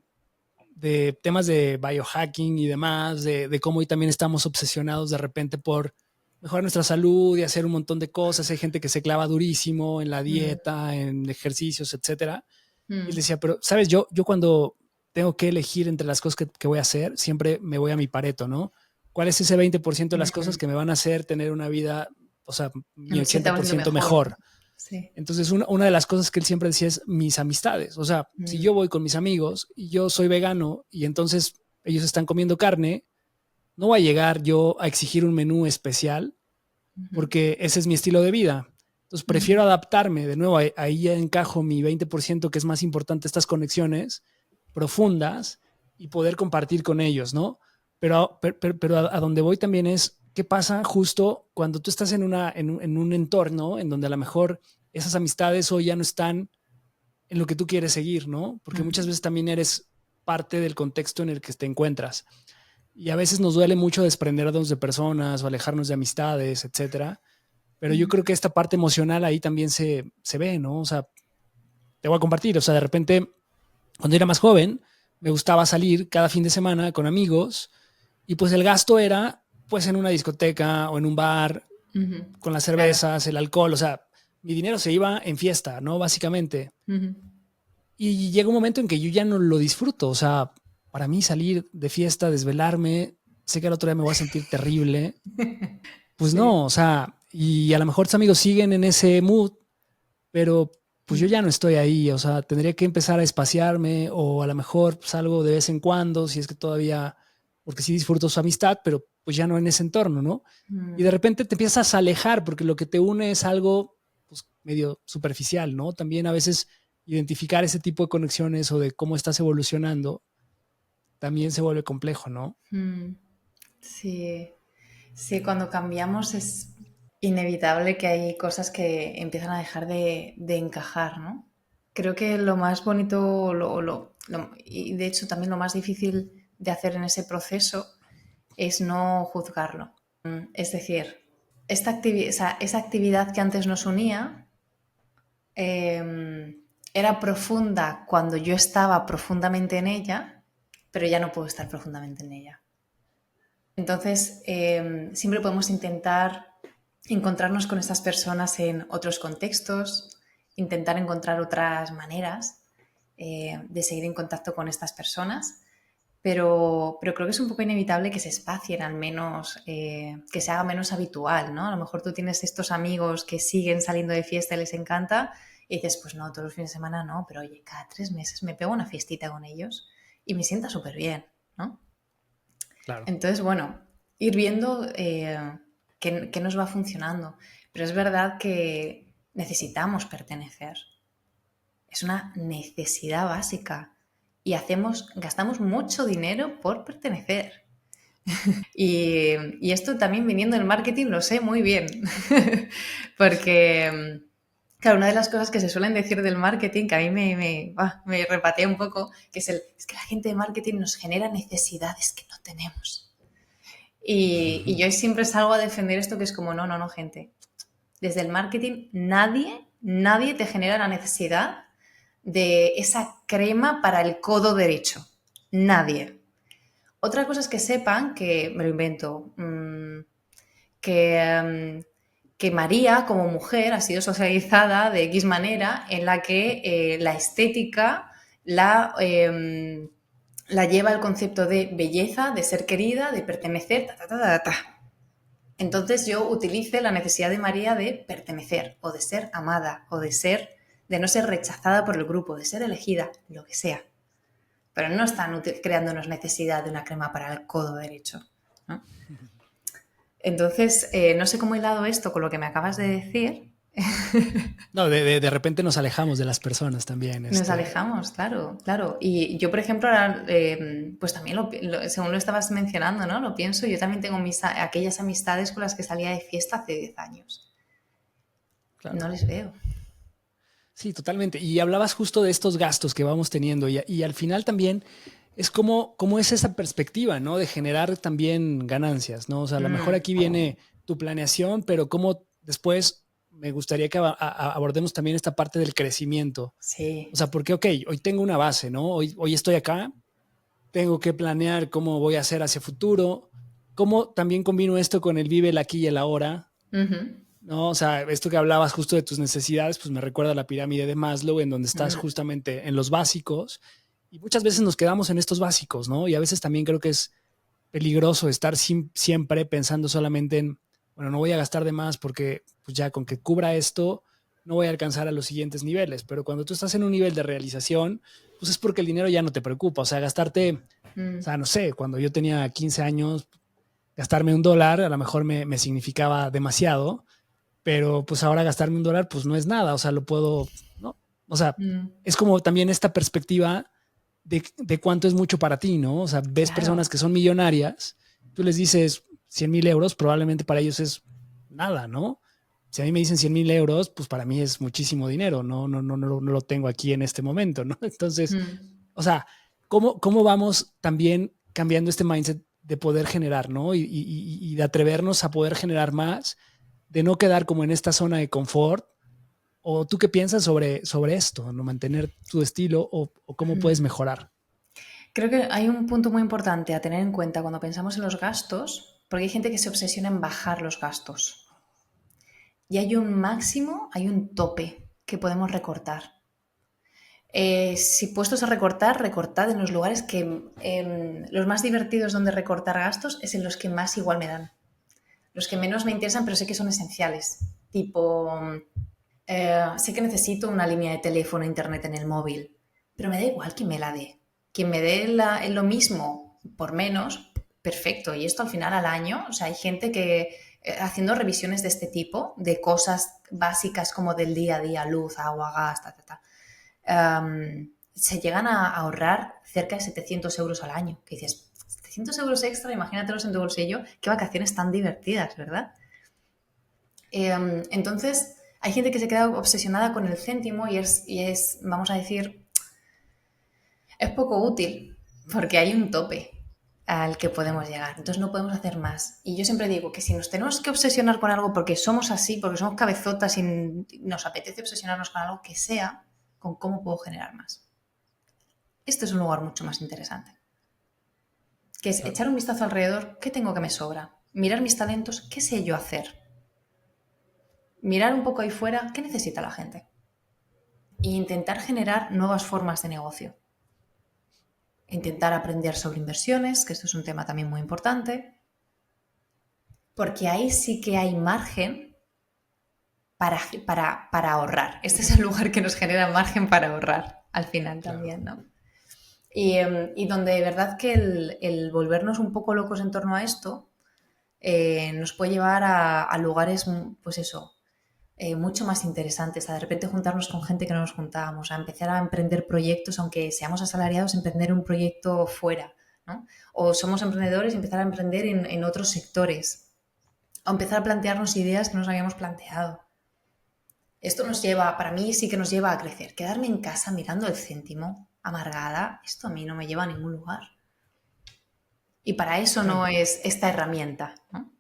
temas de biohacking y demás, de cómo hoy también estamos obsesionados de repente por mejorar nuestra salud y hacer un montón de cosas. Hay gente que se clava durísimo en la dieta, en ejercicios, etcétera. Y él decía, pero, ¿sabes? Yo cuando tengo que elegir entre las cosas que voy a hacer, siempre me voy a mi Pareto, ¿no? ¿Cuál es ese 20% de las cosas que me van a hacer tener una vida, o sea, mi 80% mejor? Sí. Entonces, una de las cosas que él siempre decía es mis amistades. O sea, si yo voy con mis amigos y yo soy vegano y entonces ellos están comiendo carne, no voy a llegar yo a exigir un menú especial porque ese es mi estilo de vida. Entonces, prefiero adaptarme. De nuevo, ahí ya encajo mi 20%, que es más importante, estas conexiones profundas y poder compartir con ellos, ¿no? Pero a donde voy también es ¿qué pasa justo cuando tú estás en un entorno en donde a lo mejor esas amistades hoy ya no están en lo que tú quieres seguir, ¿no? Porque muchas veces también eres parte del contexto en el que te encuentras. Y a veces nos duele mucho desprendernos de personas o alejarnos de amistades, etcétera. Pero yo creo que esta parte emocional ahí también se ve, ¿no? O sea, te voy a compartir. O sea, de repente, cuando era más joven, me gustaba salir cada fin de semana con amigos y pues el gasto era pues en una discoteca o en un bar, con las cervezas, el alcohol. O sea, mi dinero se iba en fiesta, ¿no? Básicamente. Y llega un momento en que yo ya no lo disfruto. O sea, para mí salir de fiesta, desvelarme, sé que al otro día me voy a sentir terrible. Pues sí. No, o sea, y a lo mejor tus amigos siguen en ese mood, pero pues yo ya no estoy ahí. O sea, tendría que empezar a espaciarme o a lo mejor salgo de vez en cuando, si es que todavía, porque sí disfruto su amistad, pero pues ya no en ese entorno, ¿no? Y de repente te empiezas a alejar porque lo que te une es algo pues, medio superficial, ¿no? También a veces identificar ese tipo de conexiones o de cómo estás evolucionando también se vuelve complejo, ¿no? Sí, sí, cuando cambiamos es inevitable que hay cosas que empiezan a dejar de encajar, ¿no? Creo que lo más bonito y de hecho también lo más difícil de hacer en ese proceso es no juzgarlo. Es decir, esa actividad que antes nos unía era profunda cuando yo estaba profundamente en ella, pero ya no puedo estar profundamente en ella. Entonces, siempre podemos intentar encontrarnos con estas personas en otros contextos, intentar encontrar otras maneras de seguir en contacto con estas personas, pero creo que es un poco inevitable que se espacien, al menos que se haga menos habitual, ¿no? A lo mejor tú tienes estos amigos que siguen saliendo de fiesta y les encanta y dices, pues no, todos los fines de semana no, pero oye, cada 3 meses me pego una fiestita con ellos y me sienta súper bien, ¿no? Claro. Entonces, bueno, ir viendo qué nos va funcionando. Pero es verdad que necesitamos pertenecer. Es una necesidad básica. Y gastamos mucho dinero por pertenecer. y esto también viniendo del marketing lo sé muy bien. Porque, claro, una de las cosas que se suelen decir del marketing, que a mí me repatea un poco, que es que la gente de marketing nos genera necesidades que no tenemos. Y yo siempre salgo a defender esto, que es como, no, gente. Desde el marketing nadie te genera la necesidad de esa crema para el codo derecho. Nadie. Otra cosa es que sepan, que me lo invento, que María como mujer ha sido socializada de X manera en la que la estética la lleva el concepto de belleza, de ser querida, de pertenecer, Entonces yo utilice la necesidad de María de pertenecer, o de ser amada, o de no ser rechazada por el grupo, de ser elegida, lo que sea. Pero no están creándonos necesidad de una crema para el codo derecho, ¿no? Entonces, no sé cómo he hilado esto con lo que me acabas de decir. No, de repente nos alejamos de las personas también. Nos alejamos, claro. Y yo, por ejemplo, ahora, pues también, según lo estabas mencionando, ¿no? Lo pienso, yo también tengo aquellas amistades con las que salía de fiesta hace 10 años. Claro. No les veo. Sí, totalmente. Y hablabas justo de estos gastos que vamos teniendo y al final también es como es esa perspectiva, ¿no? De generar también ganancias, ¿no? O sea, a lo mejor aquí viene tu planeación, pero cómo después me gustaría que abordemos también esta parte del crecimiento. Sí. O sea, porque, hoy tengo una base, ¿no? Hoy estoy acá, tengo que planear cómo voy a hacer hacia futuro, cómo también combino esto con el vive el aquí y el ahora, ¿no? O sea, esto que hablabas justo de tus necesidades, pues me recuerda a la pirámide de Maslow, en donde estás justamente en los básicos, y muchas veces nos quedamos en estos básicos, ¿no? Y a veces también creo que es peligroso estar siempre pensando solamente en, bueno, no voy a gastar de más porque pues ya con que cubra esto no voy a alcanzar a los siguientes niveles. Pero cuando tú estás en un nivel de realización, pues es porque el dinero ya no te preocupa. O sea, gastarte, o sea, no sé, cuando yo tenía 15 años, gastarme $1 a lo mejor me significaba demasiado, pero pues ahora gastarme $1 pues no es nada. O sea, lo puedo, ¿no? O sea, es como también esta perspectiva de cuánto es mucho para ti, ¿no? O sea, ves personas que son millonarias, tú les dices, 100,000 euros probablemente para ellos es nada, ¿no? Si a mí me dicen 100,000 euros, pues para mí es muchísimo dinero, no lo tengo aquí en este momento, ¿no? Entonces, o sea, ¿cómo vamos también cambiando este mindset de poder generar, ¿no? Y de atrevernos a poder generar más, de no quedar como en esta zona de confort. ¿O tú qué piensas sobre esto, no mantener tu estilo o cómo puedes mejorar? Creo que hay un punto muy importante a tener en cuenta cuando pensamos en los gastos, porque hay gente que se obsesiona en bajar los gastos. Y hay un máximo, hay un tope que podemos recortar. Si puestos a recortar, recortad en los lugares que los más divertidos donde recortar gastos es en los que más igual me dan. Los que menos me interesan, pero sé que son esenciales. Tipo, sé que necesito una línea de teléfono e internet en el móvil, pero me da igual quien me la dé. Quien me dé lo mismo por menos, perfecto. Y esto al final al año, o sea, hay gente que haciendo revisiones de este tipo, de cosas básicas como del día a día, luz, agua, gas, se llegan a ahorrar cerca de 700 euros al año. Que dices, 700 euros extra, imagínatelos en tu bolsillo, qué vacaciones tan divertidas, ¿verdad? Entonces, hay gente que se queda obsesionada con el céntimo y es, vamos a decir, es poco útil porque hay un tope al que podemos llegar. Entonces no podemos hacer más. Y yo siempre digo que si nos tenemos que obsesionar con algo porque somos así, porque somos cabezotas y nos apetece obsesionarnos con algo, que sea con cómo puedo generar más. Este es un lugar mucho más interesante. Que es echar un vistazo alrededor, ¿qué tengo que me sobra? Mirar mis talentos, ¿qué sé yo hacer? Mirar un poco ahí fuera, ¿qué necesita la gente? E intentar generar nuevas formas de negocio. Intentar aprender sobre inversiones, que esto es un tema también muy importante, porque ahí sí que hay margen para ahorrar. Este es el lugar que nos genera margen para ahorrar al final también, ¿no? Y donde de verdad que el volvernos un poco locos en torno a esto nos puede llevar a lugares, pues eso, mucho más interesantes, a de repente juntarnos con gente que no nos juntábamos, a empezar a emprender proyectos, aunque seamos asalariados, emprender un proyecto fuera, ¿no? O somos emprendedores y empezar a emprender en otros sectores, o empezar a plantearnos ideas que no nos habíamos planteado. Esto nos lleva, para mí sí que nos lleva a crecer. Quedarme en casa mirando el céntimo, amargada, esto a mí no me lleva a ningún lugar. Y para eso no es esta herramienta, ¿no?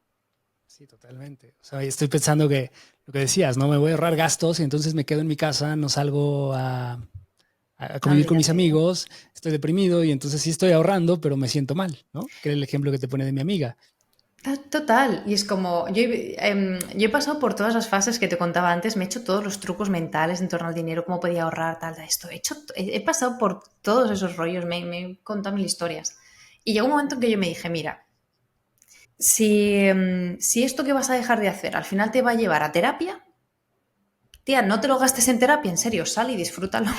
Sí, totalmente. O sea, estoy pensando que lo que decías, ¿no? Me voy a ahorrar gastos y entonces me quedo en mi casa, no salgo a convivir con mis amigos, estoy deprimido y entonces sí estoy ahorrando, pero me siento mal, ¿no? Que es el ejemplo que te pone de mi amiga. Total, y es como, yo he pasado por todas las fases que te contaba antes, me he hecho todos los trucos mentales en torno al dinero, cómo podía ahorrar, tal, esto, he pasado por todos esos rollos, me he contado mil historias. Y llegó un momento en que yo me dije, mira, si esto que vas a dejar de hacer al final te va a llevar a terapia, tía, no te lo gastes en terapia, en serio, sal y disfrútalo.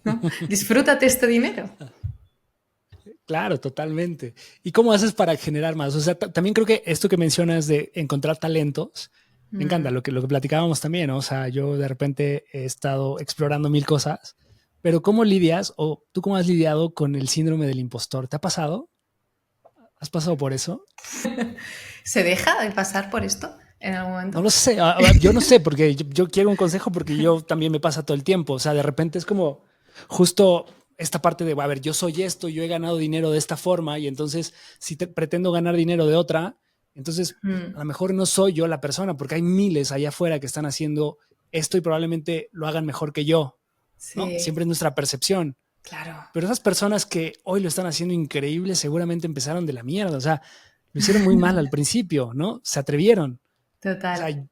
¿No? Disfrútate este dinero. Claro, totalmente. ¿Y cómo haces para generar más? O sea, también creo que esto que mencionas de encontrar talentos, me encanta lo que platicábamos también, ¿no? O sea, yo de repente he estado explorando mil cosas, pero ¿cómo lidias o tú cómo has lidiado con el síndrome del impostor? ¿Te ha pasado? ¿Has pasado por eso? ¿Se deja de pasar por esto en algún momento? No lo sé, yo no sé, porque yo quiero un consejo porque yo también me pasa todo el tiempo. O sea, de repente es como justo esta parte de, a ver, yo soy esto, yo he ganado dinero de esta forma y entonces si pretendo ganar dinero de otra, entonces a lo mejor no soy yo la persona porque hay miles allá afuera que están haciendo esto y probablemente lo hagan mejor que yo, ¿no? Sí. Siempre es nuestra percepción. Claro. Pero esas personas que hoy lo están haciendo increíble seguramente empezaron de la mierda, o sea, lo hicieron muy mal al principio, ¿no? Se atrevieron. Total. O sea,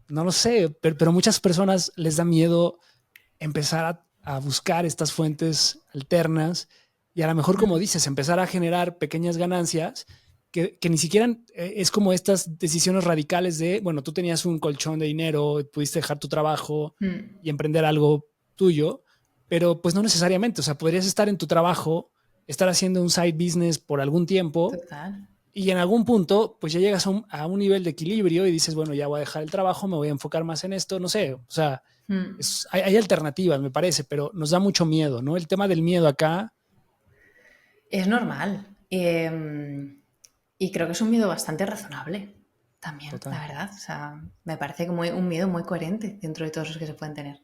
no lo sé, pero muchas personas les da miedo empezar a buscar estas fuentes alternas y a lo mejor, como dices, empezar a generar pequeñas ganancias que ni siquiera es como estas decisiones radicales de, bueno, tú tenías un colchón de dinero, pudiste dejar tu trabajo y emprender algo tuyo, pero pues no necesariamente, o sea, podrías estar en tu trabajo, estar haciendo un side business por algún tiempo. Total. Y en algún punto, pues ya llegas a un nivel de equilibrio y dices, bueno, ya voy a dejar el trabajo, me voy a enfocar más en esto, no sé, o sea, hay alternativas, me parece, pero nos da mucho miedo, ¿no? El tema del miedo acá. Es normal. Y creo que es un miedo bastante razonable también, Total. la verdad. O sea, me parece como un miedo muy coherente dentro de todos los que se pueden tener.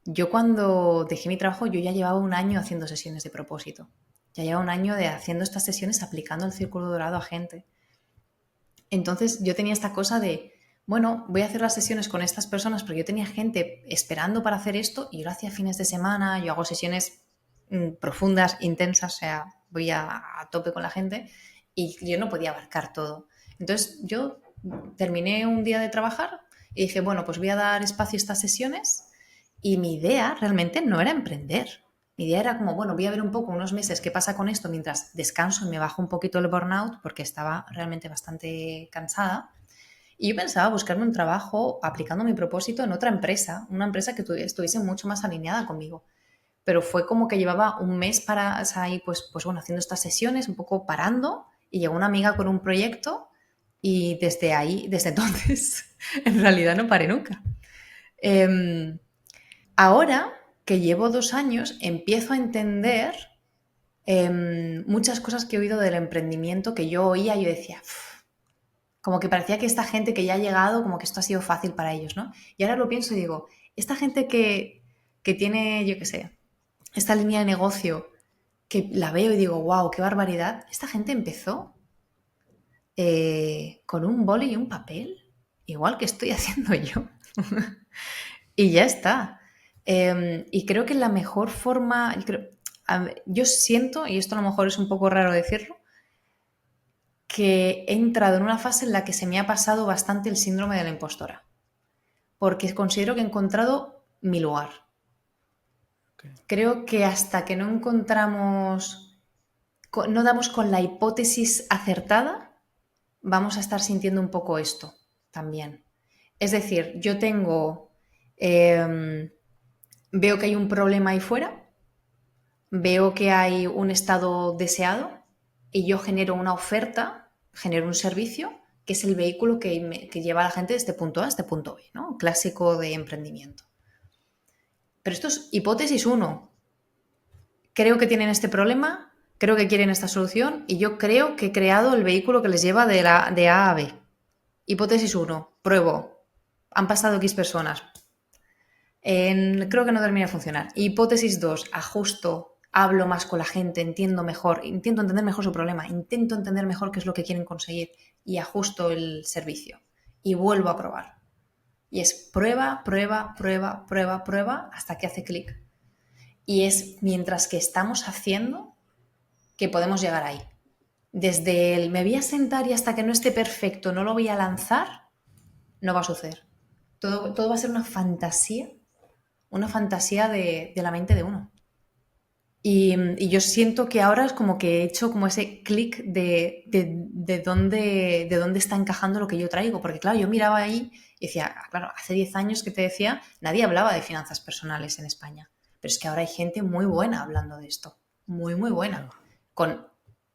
Yo cuando dejé mi trabajo, yo ya llevaba un año haciendo sesiones de propósito. Ya llevaba un año haciendo estas sesiones, aplicando el círculo dorado a gente. Entonces yo tenía esta cosa de, bueno, voy a hacer las sesiones con estas personas porque yo tenía gente esperando para hacer esto y yo lo hacía fines de semana, yo hago sesiones profundas, intensas, o sea, voy a tope con la gente y yo no podía abarcar todo. Entonces yo terminé un día de trabajar y dije, bueno, pues voy a dar espacio a estas sesiones y mi idea realmente no era emprender. Mi idea era como, bueno, voy a ver un poco unos meses qué pasa con esto mientras descanso y me bajo un poquito el burnout porque estaba realmente bastante cansada. Y yo pensaba buscarme un trabajo aplicando mi propósito en otra empresa, una empresa que estuviese mucho más alineada conmigo. Pero fue como que llevaba un mes para, o sea, ahí pues bueno, haciendo estas sesiones, un poco parando, y llegó una amiga con un proyecto y desde ahí, desde entonces, en realidad no paré nunca. Ahora que llevo 2 años, empiezo a entender muchas cosas que he oído del emprendimiento que yo oía y yo decía, como que parecía que esta gente que ya ha llegado, como que esto ha sido fácil para ellos, ¿no? Y ahora lo pienso y digo, esta gente que tiene, yo qué sé, esta línea de negocio, que la veo y digo, wow, qué barbaridad, esta gente empezó con un boli y un papel, igual que estoy haciendo yo. Y ya está. Y creo que la mejor forma, yo siento, y esto a lo mejor es un poco raro decirlo, que he entrado en una fase en la que se me ha pasado bastante el síndrome de la impostora, porque considero que he encontrado mi lugar. Okay. Creo que hasta que no encontramos, no damos con la hipótesis acertada, vamos a estar sintiendo un poco esto también. Es decir, yo tengo, veo que hay un problema ahí fuera, veo que hay un estado deseado y yo genero una oferta, genero un servicio que es el vehículo que lleva a la gente de este punto A a este punto B, ¿no? Clásico de emprendimiento. Pero esto es hipótesis 1. Creo que tienen este problema, creo que quieren esta solución y yo creo que he creado el vehículo que les lleva de A a B. Hipótesis 1, pruebo. Han pasado X personas. Creo que no termina de funcionar. Hipótesis 2, ajusto, hablo más con la gente, entiendo mejor, intento entender mejor su problema, intento entender mejor qué es lo que quieren conseguir y ajusto el servicio. Y vuelvo a probar. Y es prueba, prueba, prueba, prueba, prueba hasta que hace clic. Y es mientras que estamos haciendo que podemos llegar ahí. Desde el me voy a sentar y hasta que no esté perfecto no lo voy a lanzar, no va a suceder. Todo va a ser una fantasía de la mente de uno. Y yo siento que ahora es como que he hecho como ese clic de dónde está encajando lo que yo traigo. Porque claro, yo miraba ahí y decía, claro, hace 10 años que te decía, nadie hablaba de finanzas personales en España. Pero es que ahora hay gente muy buena hablando de esto. Muy, muy buena. Con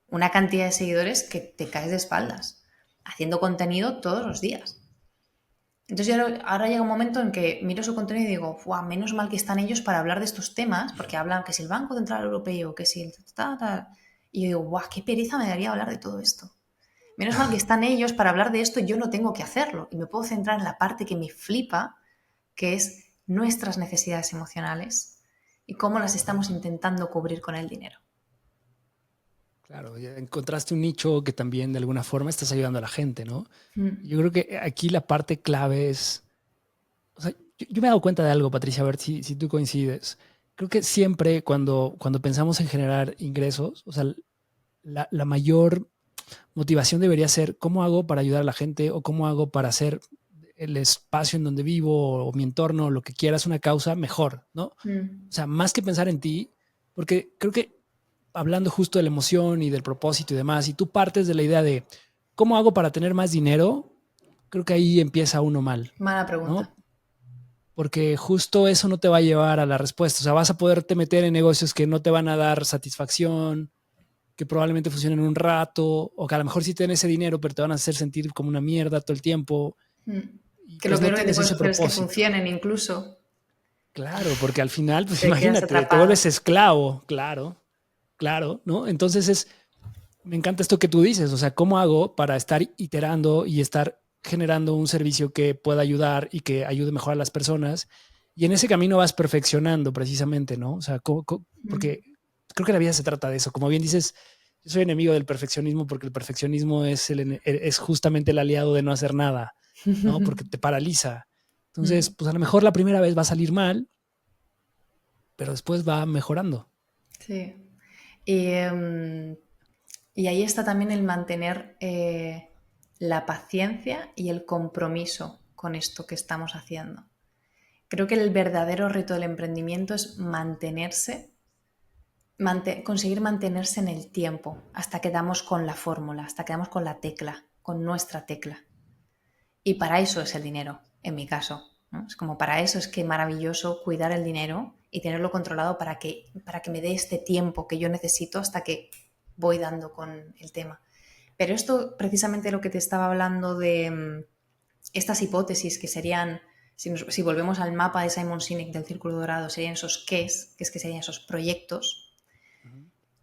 una cantidad de seguidores que te caes de espaldas. Haciendo contenido todos los días. Entonces ahora llega un momento en que miro su contenido y digo, menos mal que están ellos para hablar de estos temas, porque hablan que si el Banco Central Europeo, que si el... Y yo digo, qué pereza me daría hablar de todo esto. Menos mal que están ellos para hablar de esto y yo no tengo que hacerlo. Y me puedo centrar en la parte que me flipa, que es nuestras necesidades emocionales y cómo las estamos intentando cubrir con el dinero. Claro, encontraste un nicho que también de alguna forma estás ayudando a la gente, ¿no? Yo creo que aquí la parte clave es, o sea, yo me he dado cuenta de algo, Patricia, a ver si tú coincides. Creo que siempre cuando pensamos en generar ingresos, o sea, la mayor motivación debería ser cómo hago para ayudar a la gente o cómo hago para hacer el espacio en donde vivo o mi entorno, lo que quieras, una causa mejor, ¿no? O sea, más que pensar en ti, porque creo que hablando justo de la emoción y del propósito y demás, y tú partes de la idea de cómo hago para tener más dinero, creo que ahí empieza uno mal. Mala pregunta. ¿No? Porque justo eso no te va a llevar a la respuesta. O sea, vas a poderte meter en negocios que no te van a dar satisfacción, que probablemente funcionen un rato, o que a lo mejor sí tienes ese dinero, pero te van a hacer sentir como una mierda todo el tiempo. Que lo peor que te puedes hacer es que funcionen incluso. Claro, porque al final, pues imagínate, te vuelves esclavo, claro, ¿no? Entonces Me encanta esto que tú dices, o sea, ¿cómo hago para estar iterando y estar generando un servicio que pueda ayudar y que ayude mejor a las personas? Y en ese camino vas perfeccionando precisamente, ¿no? O sea, porque creo que la vida se trata de eso. Como bien dices, yo soy enemigo del perfeccionismo porque el perfeccionismo es justamente el aliado de no hacer nada, ¿no? Porque te paraliza. Entonces, pues a lo mejor la primera vez va a salir mal, pero después va mejorando. Sí. Y, y ahí está también el mantener la paciencia y el compromiso con esto que estamos haciendo. Creo que el verdadero reto del emprendimiento es conseguir mantenerse en el tiempo hasta que damos con la fórmula, hasta que damos con la tecla, con nuestra tecla. Y para eso es el dinero, en mi caso, ¿no? Es como para eso es que maravilloso cuidar el dinero y tenerlo controlado para que me dé este tiempo que yo necesito hasta que voy dando con el tema. Pero esto, precisamente lo que te estaba hablando de estas hipótesis que serían, si volvemos al mapa de Simon Sinek del Círculo Dorado, serían esos qués, que serían esos proyectos,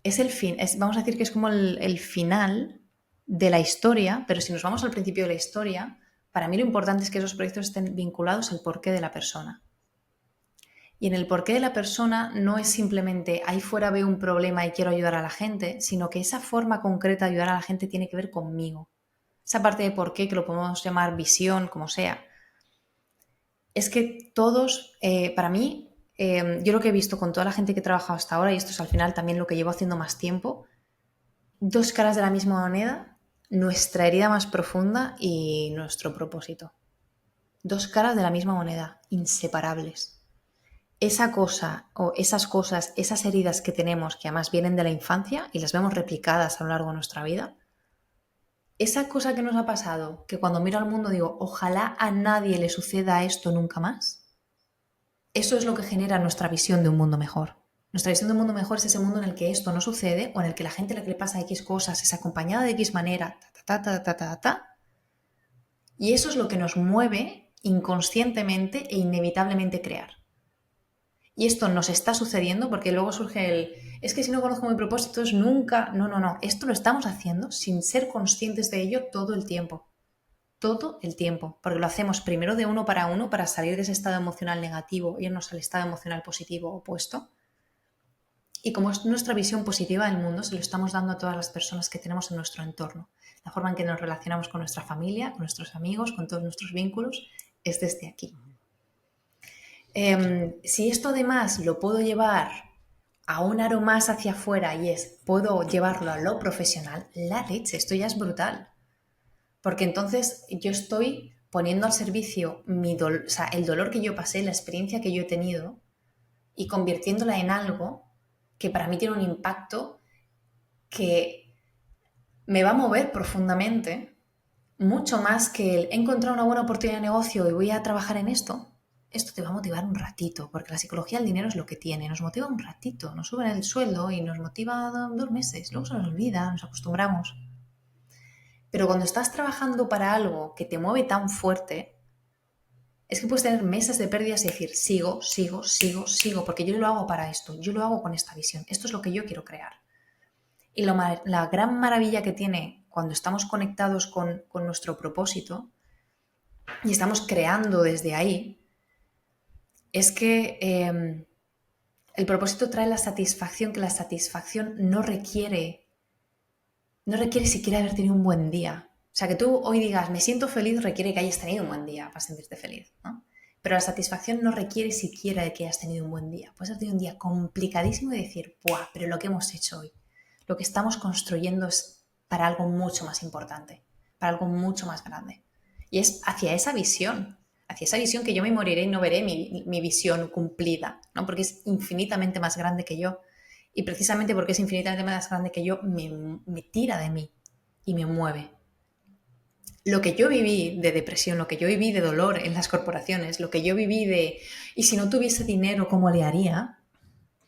es el fin, vamos a decir que es como el final de la historia, pero si nos vamos al principio de la historia, para mí lo importante es que esos proyectos estén vinculados al porqué de la persona. Y en el porqué de la persona no es simplemente ahí fuera veo un problema y quiero ayudar a la gente, sino que esa forma concreta de ayudar a la gente tiene que ver conmigo. Esa parte de porqué, que lo podemos llamar visión, como sea. Es que todos, para mí, yo lo que he visto con toda la gente que he trabajado hasta ahora, y esto es al final también lo que llevo haciendo más tiempo, dos caras de la misma moneda, nuestra herida más profunda y nuestro propósito. Dos caras de la misma moneda, inseparables. Esa cosa o esas cosas, esas heridas que tenemos, que además vienen de la infancia y las vemos replicadas a lo largo de nuestra vida, esa cosa que nos ha pasado, que cuando miro al mundo digo, ojalá a nadie le suceda esto nunca más, eso es lo que genera nuestra visión de un mundo mejor. Nuestra visión de un mundo mejor es ese mundo en el que esto no sucede o en el que la gente a la que le pasa X cosas es acompañada de X manera, y eso es lo que nos mueve inconscientemente e inevitablemente crear. Y esto nos está sucediendo porque luego surge es que si no conozco mi propósito es nunca, no, esto lo estamos haciendo sin ser conscientes de ello todo el tiempo, porque lo hacemos primero de uno para salir de ese estado emocional negativo e irnos al estado emocional positivo opuesto. Y como es nuestra visión positiva del mundo, se lo estamos dando a todas las personas que tenemos en nuestro entorno. La forma en que nos relacionamos con nuestra familia, con nuestros amigos, con todos nuestros vínculos, es desde aquí. Si esto además lo puedo llevar a un aro más hacia afuera y puedo llevarlo a lo profesional, la leche, esto ya es brutal. Porque entonces yo estoy poniendo al servicio el dolor que yo pasé, la experiencia que yo he tenido y convirtiéndola en algo que para mí tiene un impacto que me va a mover profundamente, mucho más que he encontrado una buena oportunidad de negocio y voy a trabajar en esto. Esto te va a motivar un ratito, porque la psicología del dinero es lo que tiene, nos motiva un ratito, nos sube el sueldo y nos motiva 2 meses, luego se nos olvida, nos acostumbramos. Pero cuando estás trabajando para algo que te mueve tan fuerte, es que puedes tener meses de pérdidas y decir, sigo, porque yo lo hago para esto, yo lo hago con esta visión, esto es lo que yo quiero crear. Y la gran maravilla que tiene cuando estamos conectados con nuestro propósito y estamos creando desde ahí, es que el propósito trae la satisfacción, que la satisfacción no requiere siquiera haber tenido un buen día. O sea, que tú hoy digas, me siento feliz, requiere que hayas tenido un buen día para sentirte feliz, ¿no? Pero la satisfacción no requiere siquiera de que hayas tenido un buen día. Puedes haber tenido un día complicadísimo y decir, ¡buah! Pero lo que hemos hecho hoy, lo que estamos construyendo es para algo mucho más importante, para algo mucho más grande. Y es hacia esa visión que yo me moriré y no veré mi visión cumplida, ¿no? Porque es infinitamente más grande que yo. Y precisamente porque es infinitamente más grande que yo, me tira de mí y me mueve. Lo que yo viví de depresión, lo que yo viví de dolor en las corporaciones, lo que yo viví de y si no tuviese dinero, ¿cómo le haría?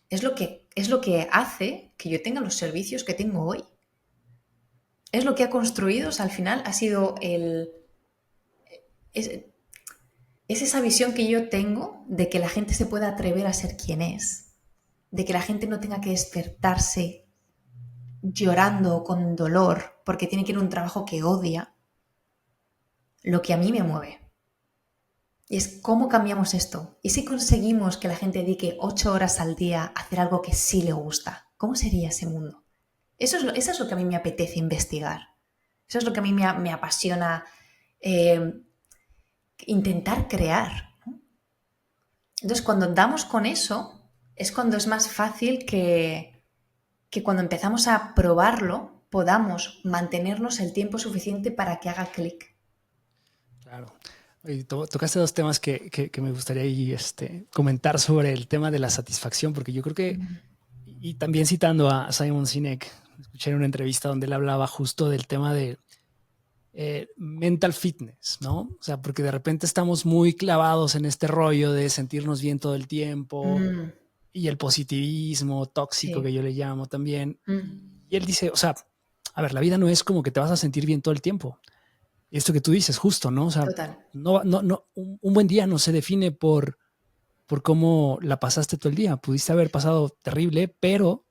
Es lo que hace que yo tenga los servicios que tengo hoy. Es lo que ha construido, o sea, al final ha sido es esa visión que yo tengo de que la gente se pueda atrever a ser quien es, de que la gente no tenga que despertarse llorando con dolor porque tiene que ir a un trabajo que odia, lo que a mí me mueve. Y es cómo cambiamos esto. ¿Y si conseguimos que la gente dedique 8 horas al día a hacer algo que sí le gusta? ¿Cómo sería ese mundo? Eso es lo que a mí me apetece investigar. Eso es lo que a mí me apasiona intentar crear, ¿no? Entonces, cuando damos con eso, es cuando es más fácil que cuando empezamos a probarlo, podamos mantenernos el tiempo suficiente para que haga clic. Claro. Y tocaste dos temas que me gustaría ahí, comentar sobre el tema de la satisfacción, porque yo creo que, y también citando a Simon Sinek, escuché en una entrevista donde él hablaba justo del tema de mental fitness, ¿no? O sea, porque de repente estamos muy clavados en este rollo de sentirnos bien todo el tiempo y el positivismo tóxico, sí, que yo le llamo también. Y él dice, o sea, a ver, la vida no es como que te vas a sentir bien todo el tiempo. Esto que tú dices, justo, ¿no? O sea, un buen día no se define por cómo la pasaste todo el día. Pudiste haber pasado terrible, pero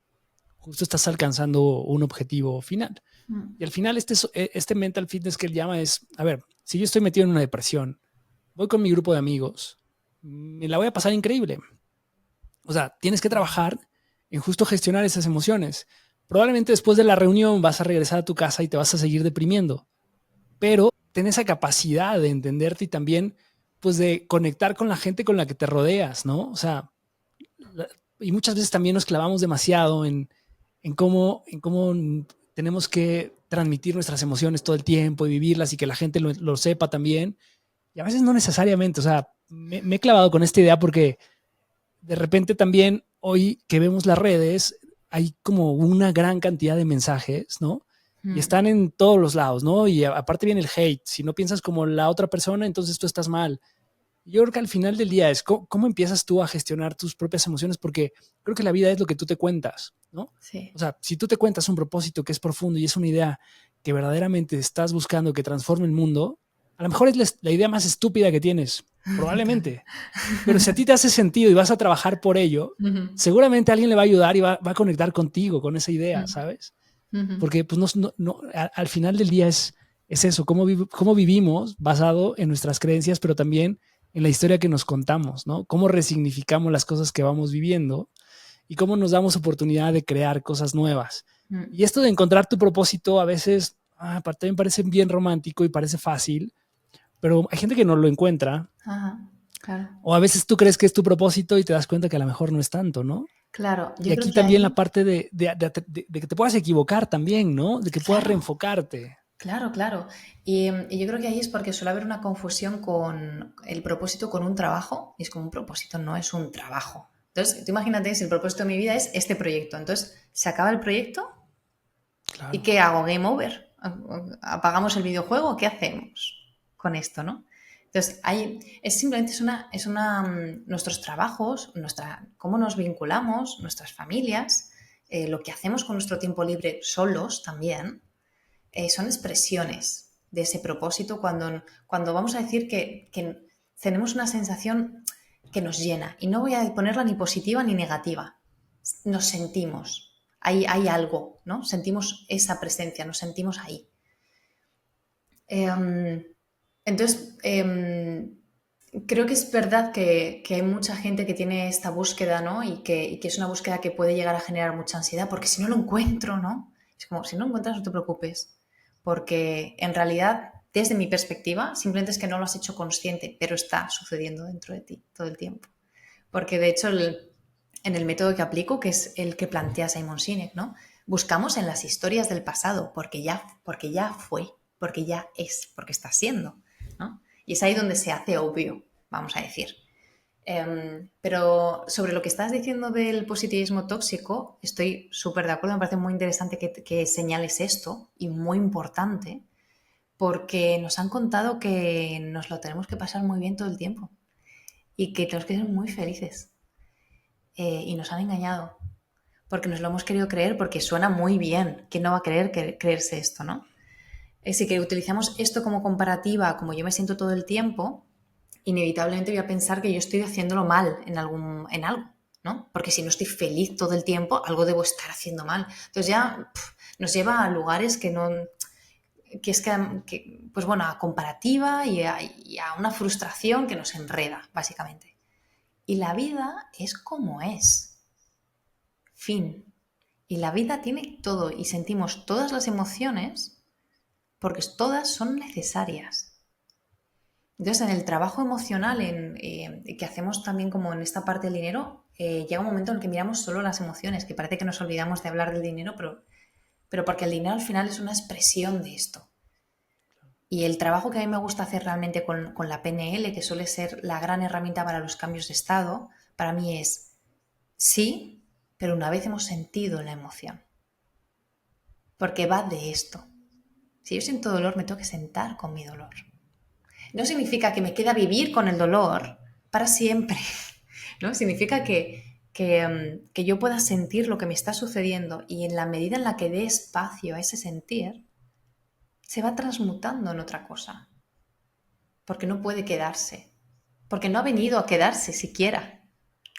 justo estás alcanzando un objetivo final. Y al final este mental fitness que él llama es, a ver, si yo estoy metido en una depresión, voy con mi grupo de amigos, me la voy a pasar increíble. O sea, tienes que trabajar en justo gestionar esas emociones. Probablemente después de la reunión vas a regresar a tu casa y te vas a seguir deprimiendo, pero ten esa capacidad de entenderte y también pues de conectar con la gente con la que te rodeas, ¿no? O sea, y muchas veces también nos clavamos demasiado en cómo tenemos que transmitir nuestras emociones todo el tiempo y vivirlas y que la gente lo sepa también. Y a veces no necesariamente, o sea, me he clavado con esta idea porque de repente también hoy que vemos las redes hay como una gran cantidad de mensajes, ¿no? Y están en todos los lados, ¿no? Y aparte viene el hate. Si no piensas como la otra persona, entonces tú estás mal. Yo creo que al final del día es cómo empiezas tú a gestionar tus propias emociones, porque creo que la vida es lo que tú te cuentas, ¿no? Sí. O sea, si tú te cuentas un propósito que es profundo y es una idea que verdaderamente estás buscando que transforme el mundo, a lo mejor es la idea más estúpida que tienes, probablemente. Pero si a ti te hace sentido y vas a trabajar por ello, seguramente alguien le va a ayudar y va a conectar contigo con esa idea, ¿sabes? Porque pues al final del día es eso, cómo vivimos basado en nuestras creencias, pero también en la historia que nos contamos, ¿no? Cómo resignificamos las cosas que vamos viviendo y cómo nos damos oportunidad de crear cosas nuevas. Y esto de encontrar tu propósito a veces también parece bien romántico y parece fácil, pero hay gente que no lo encuentra. Ajá, claro. O a veces tú crees que es tu propósito y te das cuenta que a lo mejor no es tanto, ¿no? Claro. Y aquí también la parte de que te puedas equivocar también, ¿no? De que puedas reenfocarte. Claro, claro. Y yo creo que ahí es porque suele haber una confusión con el propósito con un trabajo. Y es como un propósito, no es un trabajo. Entonces, tú imagínate si el propósito de mi vida es este proyecto. Entonces, se acaba el proyecto. Claro. ¿Y qué hago? ¿Game over? ¿Apagamos el videojuego? ¿Qué hacemos con esto, no? Entonces, nuestros trabajos, cómo nos vinculamos, nuestras familias, lo que hacemos con nuestro tiempo libre solos también, son expresiones de ese propósito cuando vamos a decir que tenemos una sensación que nos llena. Y no voy a ponerla ni positiva ni negativa. Nos sentimos. Hay algo, ¿no? Sentimos esa presencia, nos sentimos ahí. Entonces, creo que es verdad que hay mucha gente que tiene esta búsqueda, ¿no? Y que es una búsqueda que puede llegar a generar mucha ansiedad, porque si no lo encuentro, ¿no? Es como, si no lo encuentras, no te preocupes. Porque en realidad, desde mi perspectiva, simplemente es que no lo has hecho consciente, pero está sucediendo dentro de ti todo el tiempo. Porque de hecho, en el método que aplico, que es el que plantea Simon Sinek, ¿no? Buscamos en las historias del pasado, porque ya fue, porque ya es, porque está siendo, ¿no? Y es ahí donde se hace obvio, vamos a decir. Pero sobre lo que estás diciendo del positivismo tóxico, estoy súper de acuerdo, me parece muy interesante que señales esto y muy importante, porque nos han contado que nos lo tenemos que pasar muy bien todo el tiempo y que tenemos que ser muy felices. Y nos han engañado, porque nos lo hemos querido creer, porque suena muy bien. ¿Quién no va a creerse esto, no? Si que utilizamos esto como comparativa, como yo me siento todo el tiempo, inevitablemente voy a pensar que yo estoy haciéndolo mal en algo, ¿no? Porque si no estoy feliz todo el tiempo, algo debo estar haciendo mal. Entonces ya nos lleva a lugares pues bueno, a comparativa y a una frustración que nos enreda, básicamente. Y la vida es como es. Fin. Y la vida tiene todo y sentimos todas las emociones porque todas son necesarias. Entonces, en el trabajo emocional que hacemos también como en esta parte del dinero, llega un momento en el que miramos solo las emociones, que parece que nos olvidamos de hablar del dinero, pero porque el dinero al final es una expresión de esto. Y el trabajo que a mí me gusta hacer realmente con la PNL, que suele ser la gran herramienta para los cambios de estado, para mí es sí, pero una vez hemos sentido la emoción. Porque va de esto. Si yo siento dolor, me tengo que sentar con mi dolor. No significa que me quede a vivir con el dolor para siempre, ¿no? Significa que yo pueda sentir lo que me está sucediendo y en la medida en la que dé espacio a ese sentir, se va transmutando en otra cosa. Porque no puede quedarse. Porque no ha venido a quedarse siquiera.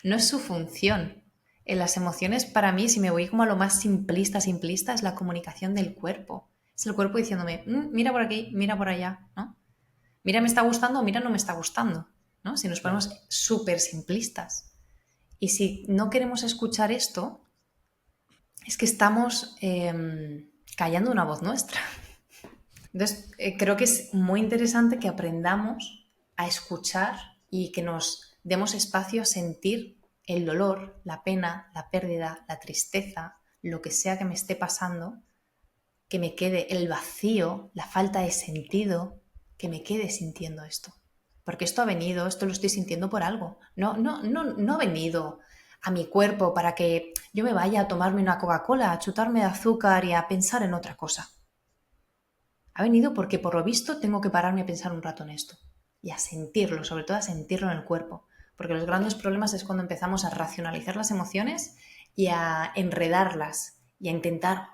No es su función. En las emociones, para mí, si me voy como a lo más simplista, es la comunicación del cuerpo. Es el cuerpo diciéndome, mira por aquí, mira por allá, ¿no? Mira, me está gustando, mira, no me está gustando, ¿no? Si nos ponemos súper simplistas. Y si no queremos escuchar esto, es que estamos callando una voz nuestra. Entonces, creo que es muy interesante que aprendamos a escuchar y que nos demos espacio a sentir el dolor, la pena, la pérdida, la tristeza, lo que sea que me esté pasando, que me quede el vacío, la falta de sentido, que me quede sintiendo esto. Porque esto ha venido, esto lo estoy sintiendo por algo. No ha venido a mi cuerpo para que yo me vaya a tomarme una Coca-Cola, a chutarme de azúcar y a pensar en otra cosa. Ha venido porque por lo visto tengo que pararme a pensar un rato en esto y a sentirlo, sobre todo a sentirlo en el cuerpo. Porque los grandes problemas es cuando empezamos a racionalizar las emociones y a enredarlas y a intentar...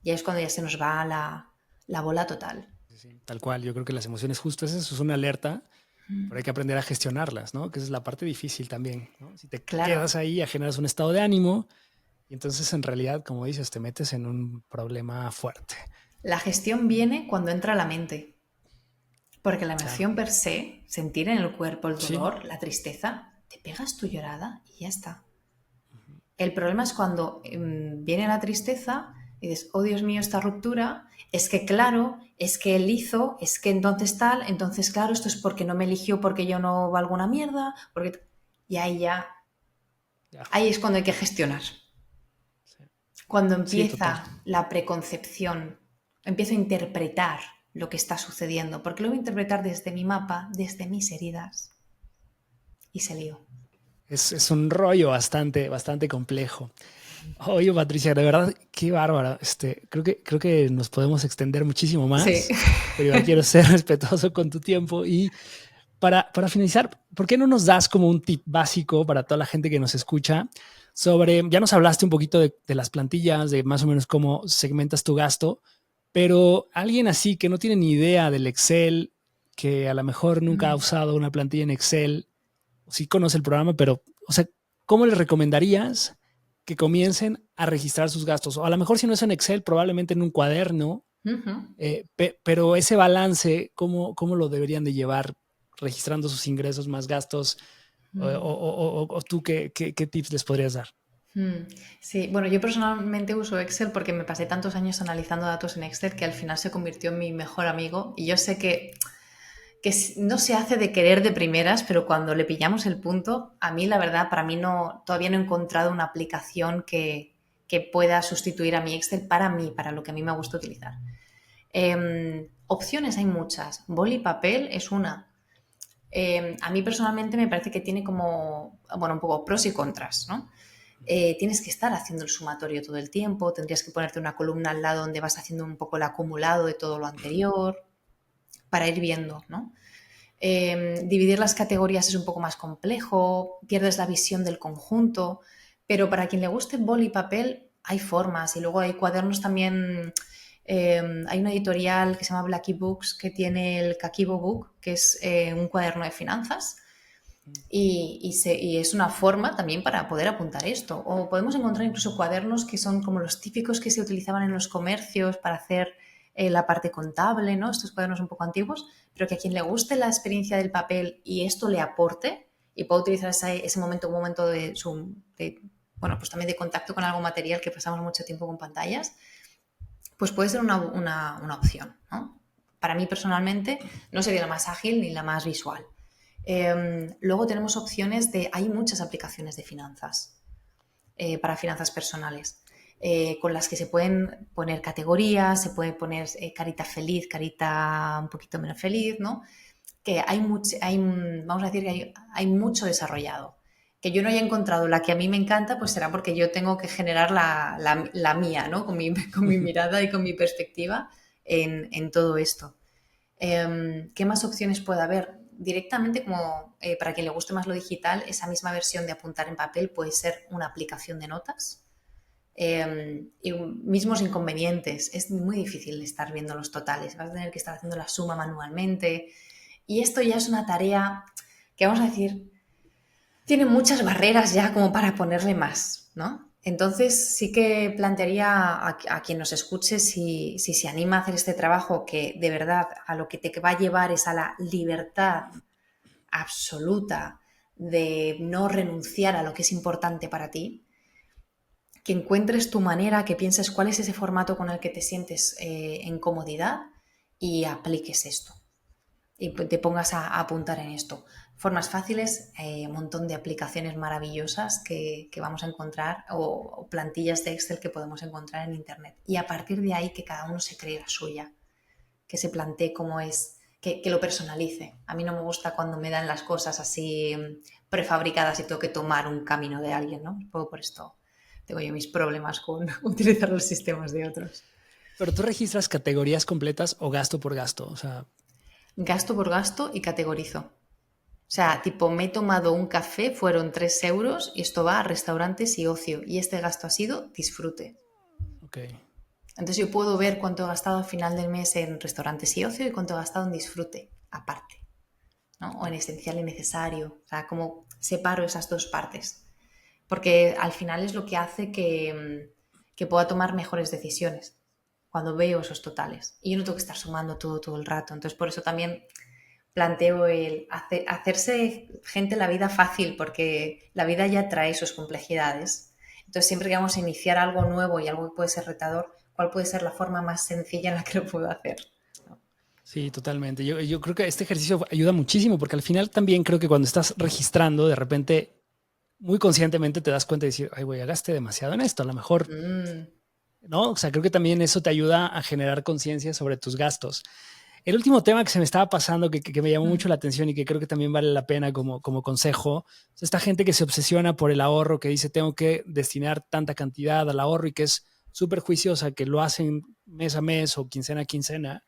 Ya es cuando ya se nos va la bola total. Sí, tal cual, yo creo que las emociones justo eso es una alerta, pero hay que aprender a gestionarlas, ¿no? Que esa es la parte difícil también, ¿no? Si te quedas ahí, generas un estado de ánimo y entonces en realidad, como dices, te metes en un problema fuerte. La gestión viene cuando entra la mente, porque la emoción per se, sentir en el cuerpo el dolor, la tristeza, te pegas tu llorada y ya está. El problema es cuando viene la tristeza y dices, oh Dios mío, esta ruptura, es que claro, es que él hizo, es que entonces tal, entonces claro, esto es porque no me eligió porque yo no valgo una mierda, porque... Y ahí ahí es cuando hay que gestionar. Sí. Cuando empieza la preconcepción, empiezo a interpretar lo que está sucediendo, porque lo voy a interpretar desde mi mapa, desde mis heridas, y se lío. Es un rollo bastante complejo. Oye, Patricia, de verdad, qué bárbara. Creo que nos podemos extender muchísimo más, pero igual quiero ser respetuoso con tu tiempo. Y para finalizar, ¿por qué no nos das como un tip básico para toda la gente que nos escucha sobre, ya nos hablaste un poquito de las plantillas, de más o menos cómo segmentas tu gasto, pero alguien así que no tiene ni idea del Excel, que a lo mejor nunca ha usado una plantilla en Excel, sí conoce el programa, pero, o sea, ¿cómo le recomendarías que comiencen a registrar sus gastos? O a lo mejor si no es en Excel, probablemente en un cuaderno, pero ese balance, ¿cómo lo deberían de llevar registrando sus ingresos más gastos? O tú, ¿qué tips les podrías dar? Sí, bueno, yo personalmente uso Excel porque me pasé tantos años analizando datos en Excel que al final se convirtió en mi mejor amigo y yo sé que no se hace de querer de primeras, pero cuando le pillamos el punto, a mí la verdad, para mí todavía no he encontrado una aplicación que pueda sustituir a mi Excel para mí, para lo que a mí me gusta utilizar. Opciones hay muchas. Boli y papel es una. A mí personalmente me parece que tiene como, bueno, un poco pros y contras, ¿no? Tienes que estar haciendo el sumatorio todo el tiempo, tendrías que ponerte una columna al lado donde vas haciendo un poco el acumulado de todo lo anterior para ir viendo, ¿no? Dividir las categorías es un poco más complejo, pierdes la visión del conjunto, pero para quien le guste boli y papel hay formas y luego hay cuadernos también. Hay una editorial que se llama Blacky Books que tiene el Kakibo Book, que es un cuaderno de finanzas y es una forma también para poder apuntar esto. O podemos encontrar incluso cuadernos que son como los típicos que se utilizaban en los comercios para hacer la parte contable, ¿no? Estos cuadernos un poco antiguos, pero que a quien le guste la experiencia del papel y esto le aporte y pueda utilizar ese momento, un momento bueno, pues también de contacto con algo material, que pasamos mucho tiempo con pantallas, pues puede ser una opción, ¿no? Para mí personalmente no sería la más ágil ni la más visual. Luego tenemos opciones hay muchas aplicaciones de finanzas, para finanzas personales, con las que se pueden poner categorías, se puede poner carita feliz, carita un poquito menos feliz, ¿no? Que vamos a decir que hay mucho desarrollado. Que yo no haya encontrado la que a mí me encanta, pues será porque yo tengo que generar la mía, ¿no? Con mi mirada y con mi perspectiva en todo esto. ¿Qué más opciones puede haber? Directamente, como para quien le guste más lo digital, esa misma versión de apuntar en papel puede ser una aplicación de notas. Y mismos inconvenientes. Es muy difícil estar viendo los totales. Vas a tener que estar haciendo la suma manualmente. Y esto ya es una tarea que, vamos a decir, tiene muchas barreras ya como para ponerle más, ¿no? Entonces sí que plantearía a quien nos escuche, si se anima a hacer este trabajo, que de verdad a lo que te va a llevar es a la libertad absoluta de no renunciar a lo que es importante para ti, que encuentres tu manera, que pienses cuál es ese formato con el que te sientes en comodidad y apliques esto. Y te pongas a apuntar en esto. Formas fáciles, un montón de aplicaciones maravillosas que vamos a encontrar, o plantillas de Excel que podemos encontrar en Internet. Y a partir de ahí que cada uno se cree la suya, que se plantee cómo es, que lo personalice. A mí no me gusta cuando me dan las cosas así prefabricadas y tengo que tomar un camino de alguien, ¿no? Por esto tengo yo mis problemas con utilizar los sistemas de otros. Pero tú registras categorías completas o gasto por gasto, o sea... Gasto por gasto y categorizo. O sea, tipo, me he tomado un café, fueron 3 euros y esto va a restaurantes y ocio. Y este gasto ha sido disfrute. Ok. Entonces yo puedo ver cuánto he gastado al final del mes en restaurantes y ocio y cuánto he gastado en disfrute, aparte, ¿no? O en esencial y necesario. O sea, como separo esas dos partes. Porque al final es lo que hace que pueda tomar mejores decisiones cuando veo esos totales. Y yo no tengo que estar sumando todo el rato. Entonces, por eso también planteo el hacerse gente la vida fácil, porque la vida ya trae sus complejidades. Entonces, siempre que vamos a iniciar algo nuevo y algo que puede ser retador, ¿cuál puede ser la forma más sencilla en la que lo puedo hacer? ¿No? Sí, totalmente. Yo creo que este ejercicio ayuda muchísimo, porque al final también creo que cuando estás registrando, de repente, muy conscientemente te das cuenta de decir, ay, güey, ya gasté demasiado en esto. A lo mejor, ¿no? O sea, creo que también eso te ayuda a generar conciencia sobre tus gastos. El último tema que se me estaba pasando, que me llamó mucho la atención y que creo que también vale la pena como consejo, es esta gente que se obsesiona por el ahorro, que dice tengo que destinar tanta cantidad al ahorro y que es súper juiciosa, que lo hacen mes a mes o quincena a quincena.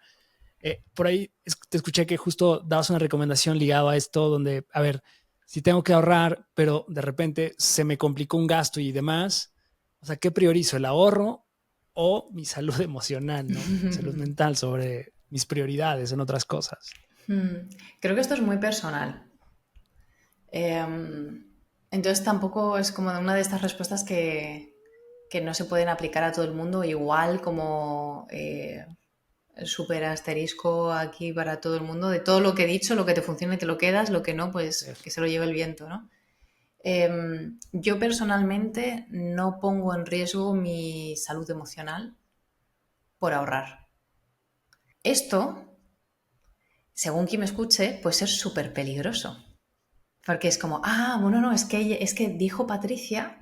Por ahí te escuché que justo dabas una recomendación ligada a esto, donde, a ver, si tengo que ahorrar, pero de repente se me complicó un gasto y demás, o sea, ¿qué priorizo? ¿El ahorro o mi salud emocional, ¿no? Mi salud mental sobre mis prioridades en otras cosas? Creo que esto es muy personal. Entonces tampoco es como una de estas respuestas que no se pueden aplicar a todo el mundo igual, como el súper asterisco aquí para todo el mundo, de todo lo que he dicho, lo que te funciona y te lo quedas, lo que no, pues que se lo lleve el viento, ¿no? Yo personalmente no pongo en riesgo mi salud emocional por ahorrar. Esto, según quien me escuche, puede ser súper peligroso. Porque es como, bueno, no, es que dijo Patricia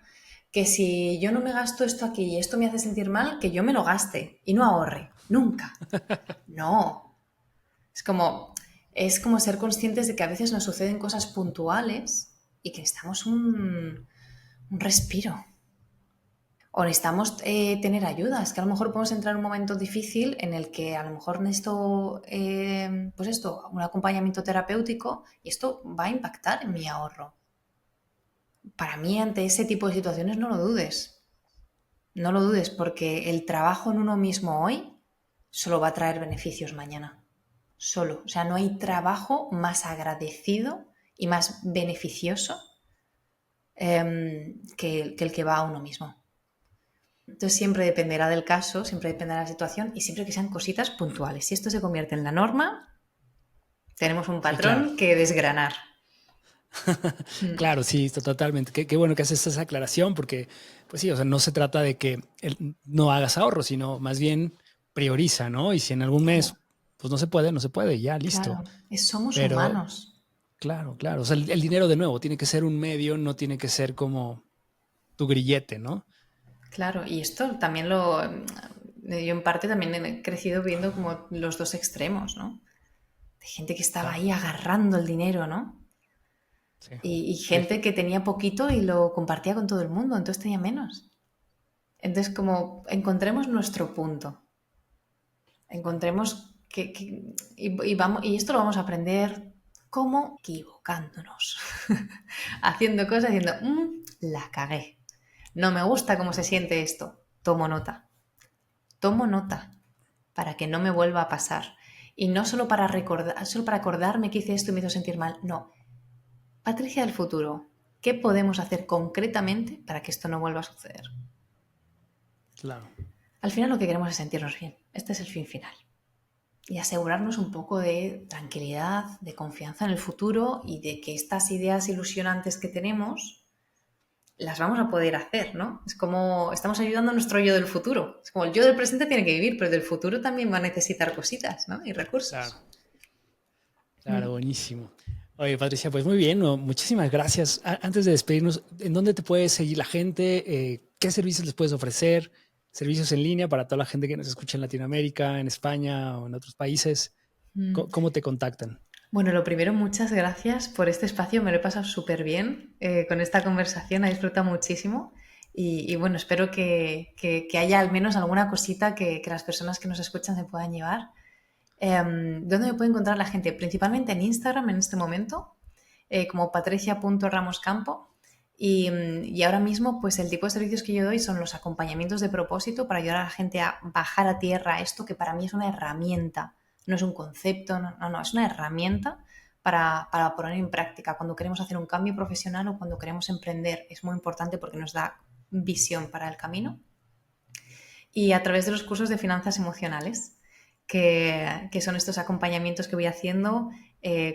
que si yo no me gasto esto aquí y esto me hace sentir mal, que yo me lo gaste y no ahorre. Nunca. No. Es como ser conscientes de que a veces nos suceden cosas puntuales y que necesitamos un respiro. O necesitamos tener ayuda. Es que a lo mejor podemos entrar en un momento difícil en el que a lo mejor necesito, un acompañamiento terapéutico, y esto va a impactar en mi ahorro. Para mí, ante ese tipo de situaciones, no lo dudes. No lo dudes, porque el trabajo en uno mismo hoy solo va a traer beneficios mañana. Solo. O sea, no hay trabajo más agradecido y más beneficioso que el que va a uno mismo. Entonces siempre dependerá del caso, siempre dependerá de la situación y siempre que sean cositas puntuales. Si esto se convierte en la norma, tenemos un patrón claro. que desgranar. Claro, sí, totalmente. Qué bueno que haces esa aclaración porque, pues sí, o sea, no se trata de que no hagas ahorro, sino más bien prioriza, ¿no? Y si en algún mes, Claro, pues no se puede, ya, listo. claro. Somos Pero, humanos. claro, claro. O sea, el dinero de nuevo tiene que ser un medio, no tiene que ser como tu grillete, ¿no? Claro, y esto también yo en parte también he crecido viendo como los dos extremos, ¿no? De gente que estaba Claro, ahí agarrando el dinero, ¿no? sí. Y Sí, gente que tenía poquito y lo compartía con todo el mundo, entonces tenía menos. Entonces, como encontremos nuestro punto, encontremos y esto lo vamos a aprender como equivocándonos, haciendo cosas, diciendo, la cagué, no me gusta cómo se siente esto, tomo nota para que no me vuelva a pasar. Y no solo para recordar, solo para acordarme que hice esto y me hizo sentir mal, no. Patricia del futuro, ¿qué podemos hacer concretamente para que esto no vuelva a suceder? claro. Al final lo que queremos es sentirnos bien. Este es el fin final. Y asegurarnos un poco de tranquilidad, de confianza en el futuro y de que estas ideas ilusionantes que tenemos las vamos a poder hacer, ¿no? Es como estamos ayudando a nuestro yo del futuro. Es como el yo del presente tiene que vivir, pero el del futuro también va a necesitar cositas, ¿no? Y Claro, recursos. claro, buenísimo. Oye, Patricia, pues muy bien, ¿no? Muchísimas gracias. Antes de despedirnos, ¿en dónde te puede seguir la gente? ¿Qué servicios les puedes ofrecer? Servicios en línea para toda la gente que nos escucha en Latinoamérica, en España o en otros países. ¿Cómo te contactan? Bueno, lo primero, muchas gracias por este espacio. Me lo he pasado súper bien con esta conversación. He disfrutado muchísimo. Y bueno, espero que haya al menos alguna cosita que las personas que nos escuchan se puedan llevar. ¿Dónde me puede encontrar la gente? Principalmente en Instagram en este momento, como patricia.ramoscampo. Y ahora mismo, pues el tipo de servicios que yo doy son los acompañamientos de propósito para ayudar a la gente a bajar a tierra esto que para mí es una herramienta, no es un concepto, no, es una herramienta para poner en práctica cuando queremos hacer un cambio profesional o cuando queremos emprender. Es muy importante porque nos da visión para el camino. Y a través de los cursos de finanzas emocionales, que son estos acompañamientos que voy haciendo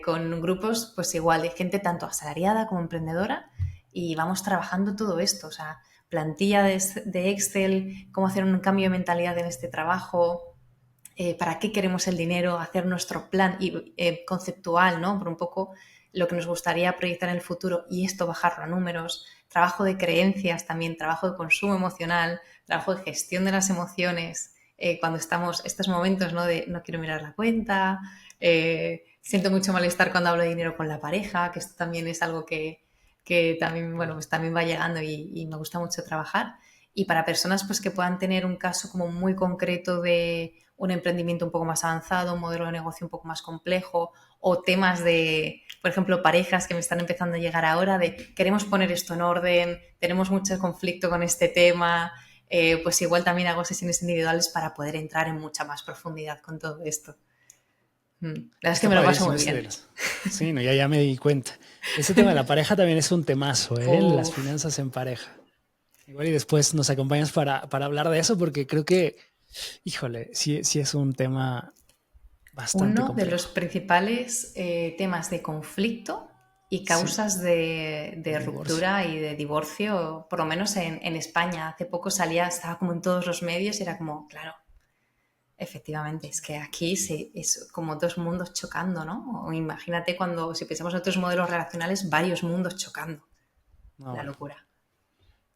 con grupos, pues igual, de gente tanto asalariada como emprendedora, y vamos trabajando todo esto, o sea, plantilla de Excel, cómo hacer un cambio de mentalidad en este trabajo, para qué queremos el dinero, hacer nuestro plan conceptual, ¿no? Por un poco lo que nos gustaría proyectar en el futuro y esto bajarlo a números, trabajo de creencias también, trabajo de consumo emocional, trabajo de gestión de las emociones, cuando estamos, estos momentos, ¿no? De no quiero mirar la cuenta, siento mucho malestar cuando hablo de dinero con la pareja, que esto también es algo que también, bueno, pues también va llegando y me gusta mucho trabajar. Y para personas pues, que puedan tener un caso como muy concreto de un emprendimiento un poco más avanzado, un modelo de negocio un poco más complejo o temas de, por ejemplo, parejas que me están empezando a llegar ahora de queremos poner esto en orden, tenemos mucho conflicto con este tema, pues igual también hago sesiones individuales para poder entrar en mucha más profundidad con todo esto. La verdad es que Está me lo paso padrísimo muy ese de bien. los... Sí, no, ya me di cuenta. Ese tema de la pareja también es un temazo, ¿eh? Las Uf. finanzas en pareja. Igual y después nos acompañas para hablar de eso, porque creo que, híjole, sí es un tema bastante Uno de los complejo. principales temas de conflicto y Sí, causas de el divorcio. ruptura y de divorcio, por lo menos en España. Hace poco salía, estaba como en todos los medios y era como, claro, efectivamente, es que aquí es como dos mundos chocando, ¿no? O imagínate cuando, si pensamos en otros modelos relacionales, varios mundos chocando. No, La bueno. locura.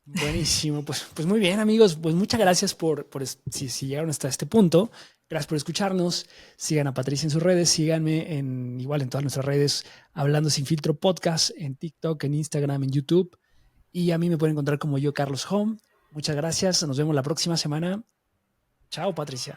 Buenísimo, pues muy bien amigos, pues muchas gracias si llegaron hasta este punto, gracias por escucharnos, sigan a Patricia en sus redes, síganme igual en todas nuestras redes, Hablando Sin Filtro Podcast, en TikTok, en Instagram, en YouTube, y a mí me pueden encontrar como yo, Carlos Home. Muchas gracias, nos vemos la próxima semana. Chao Patricia.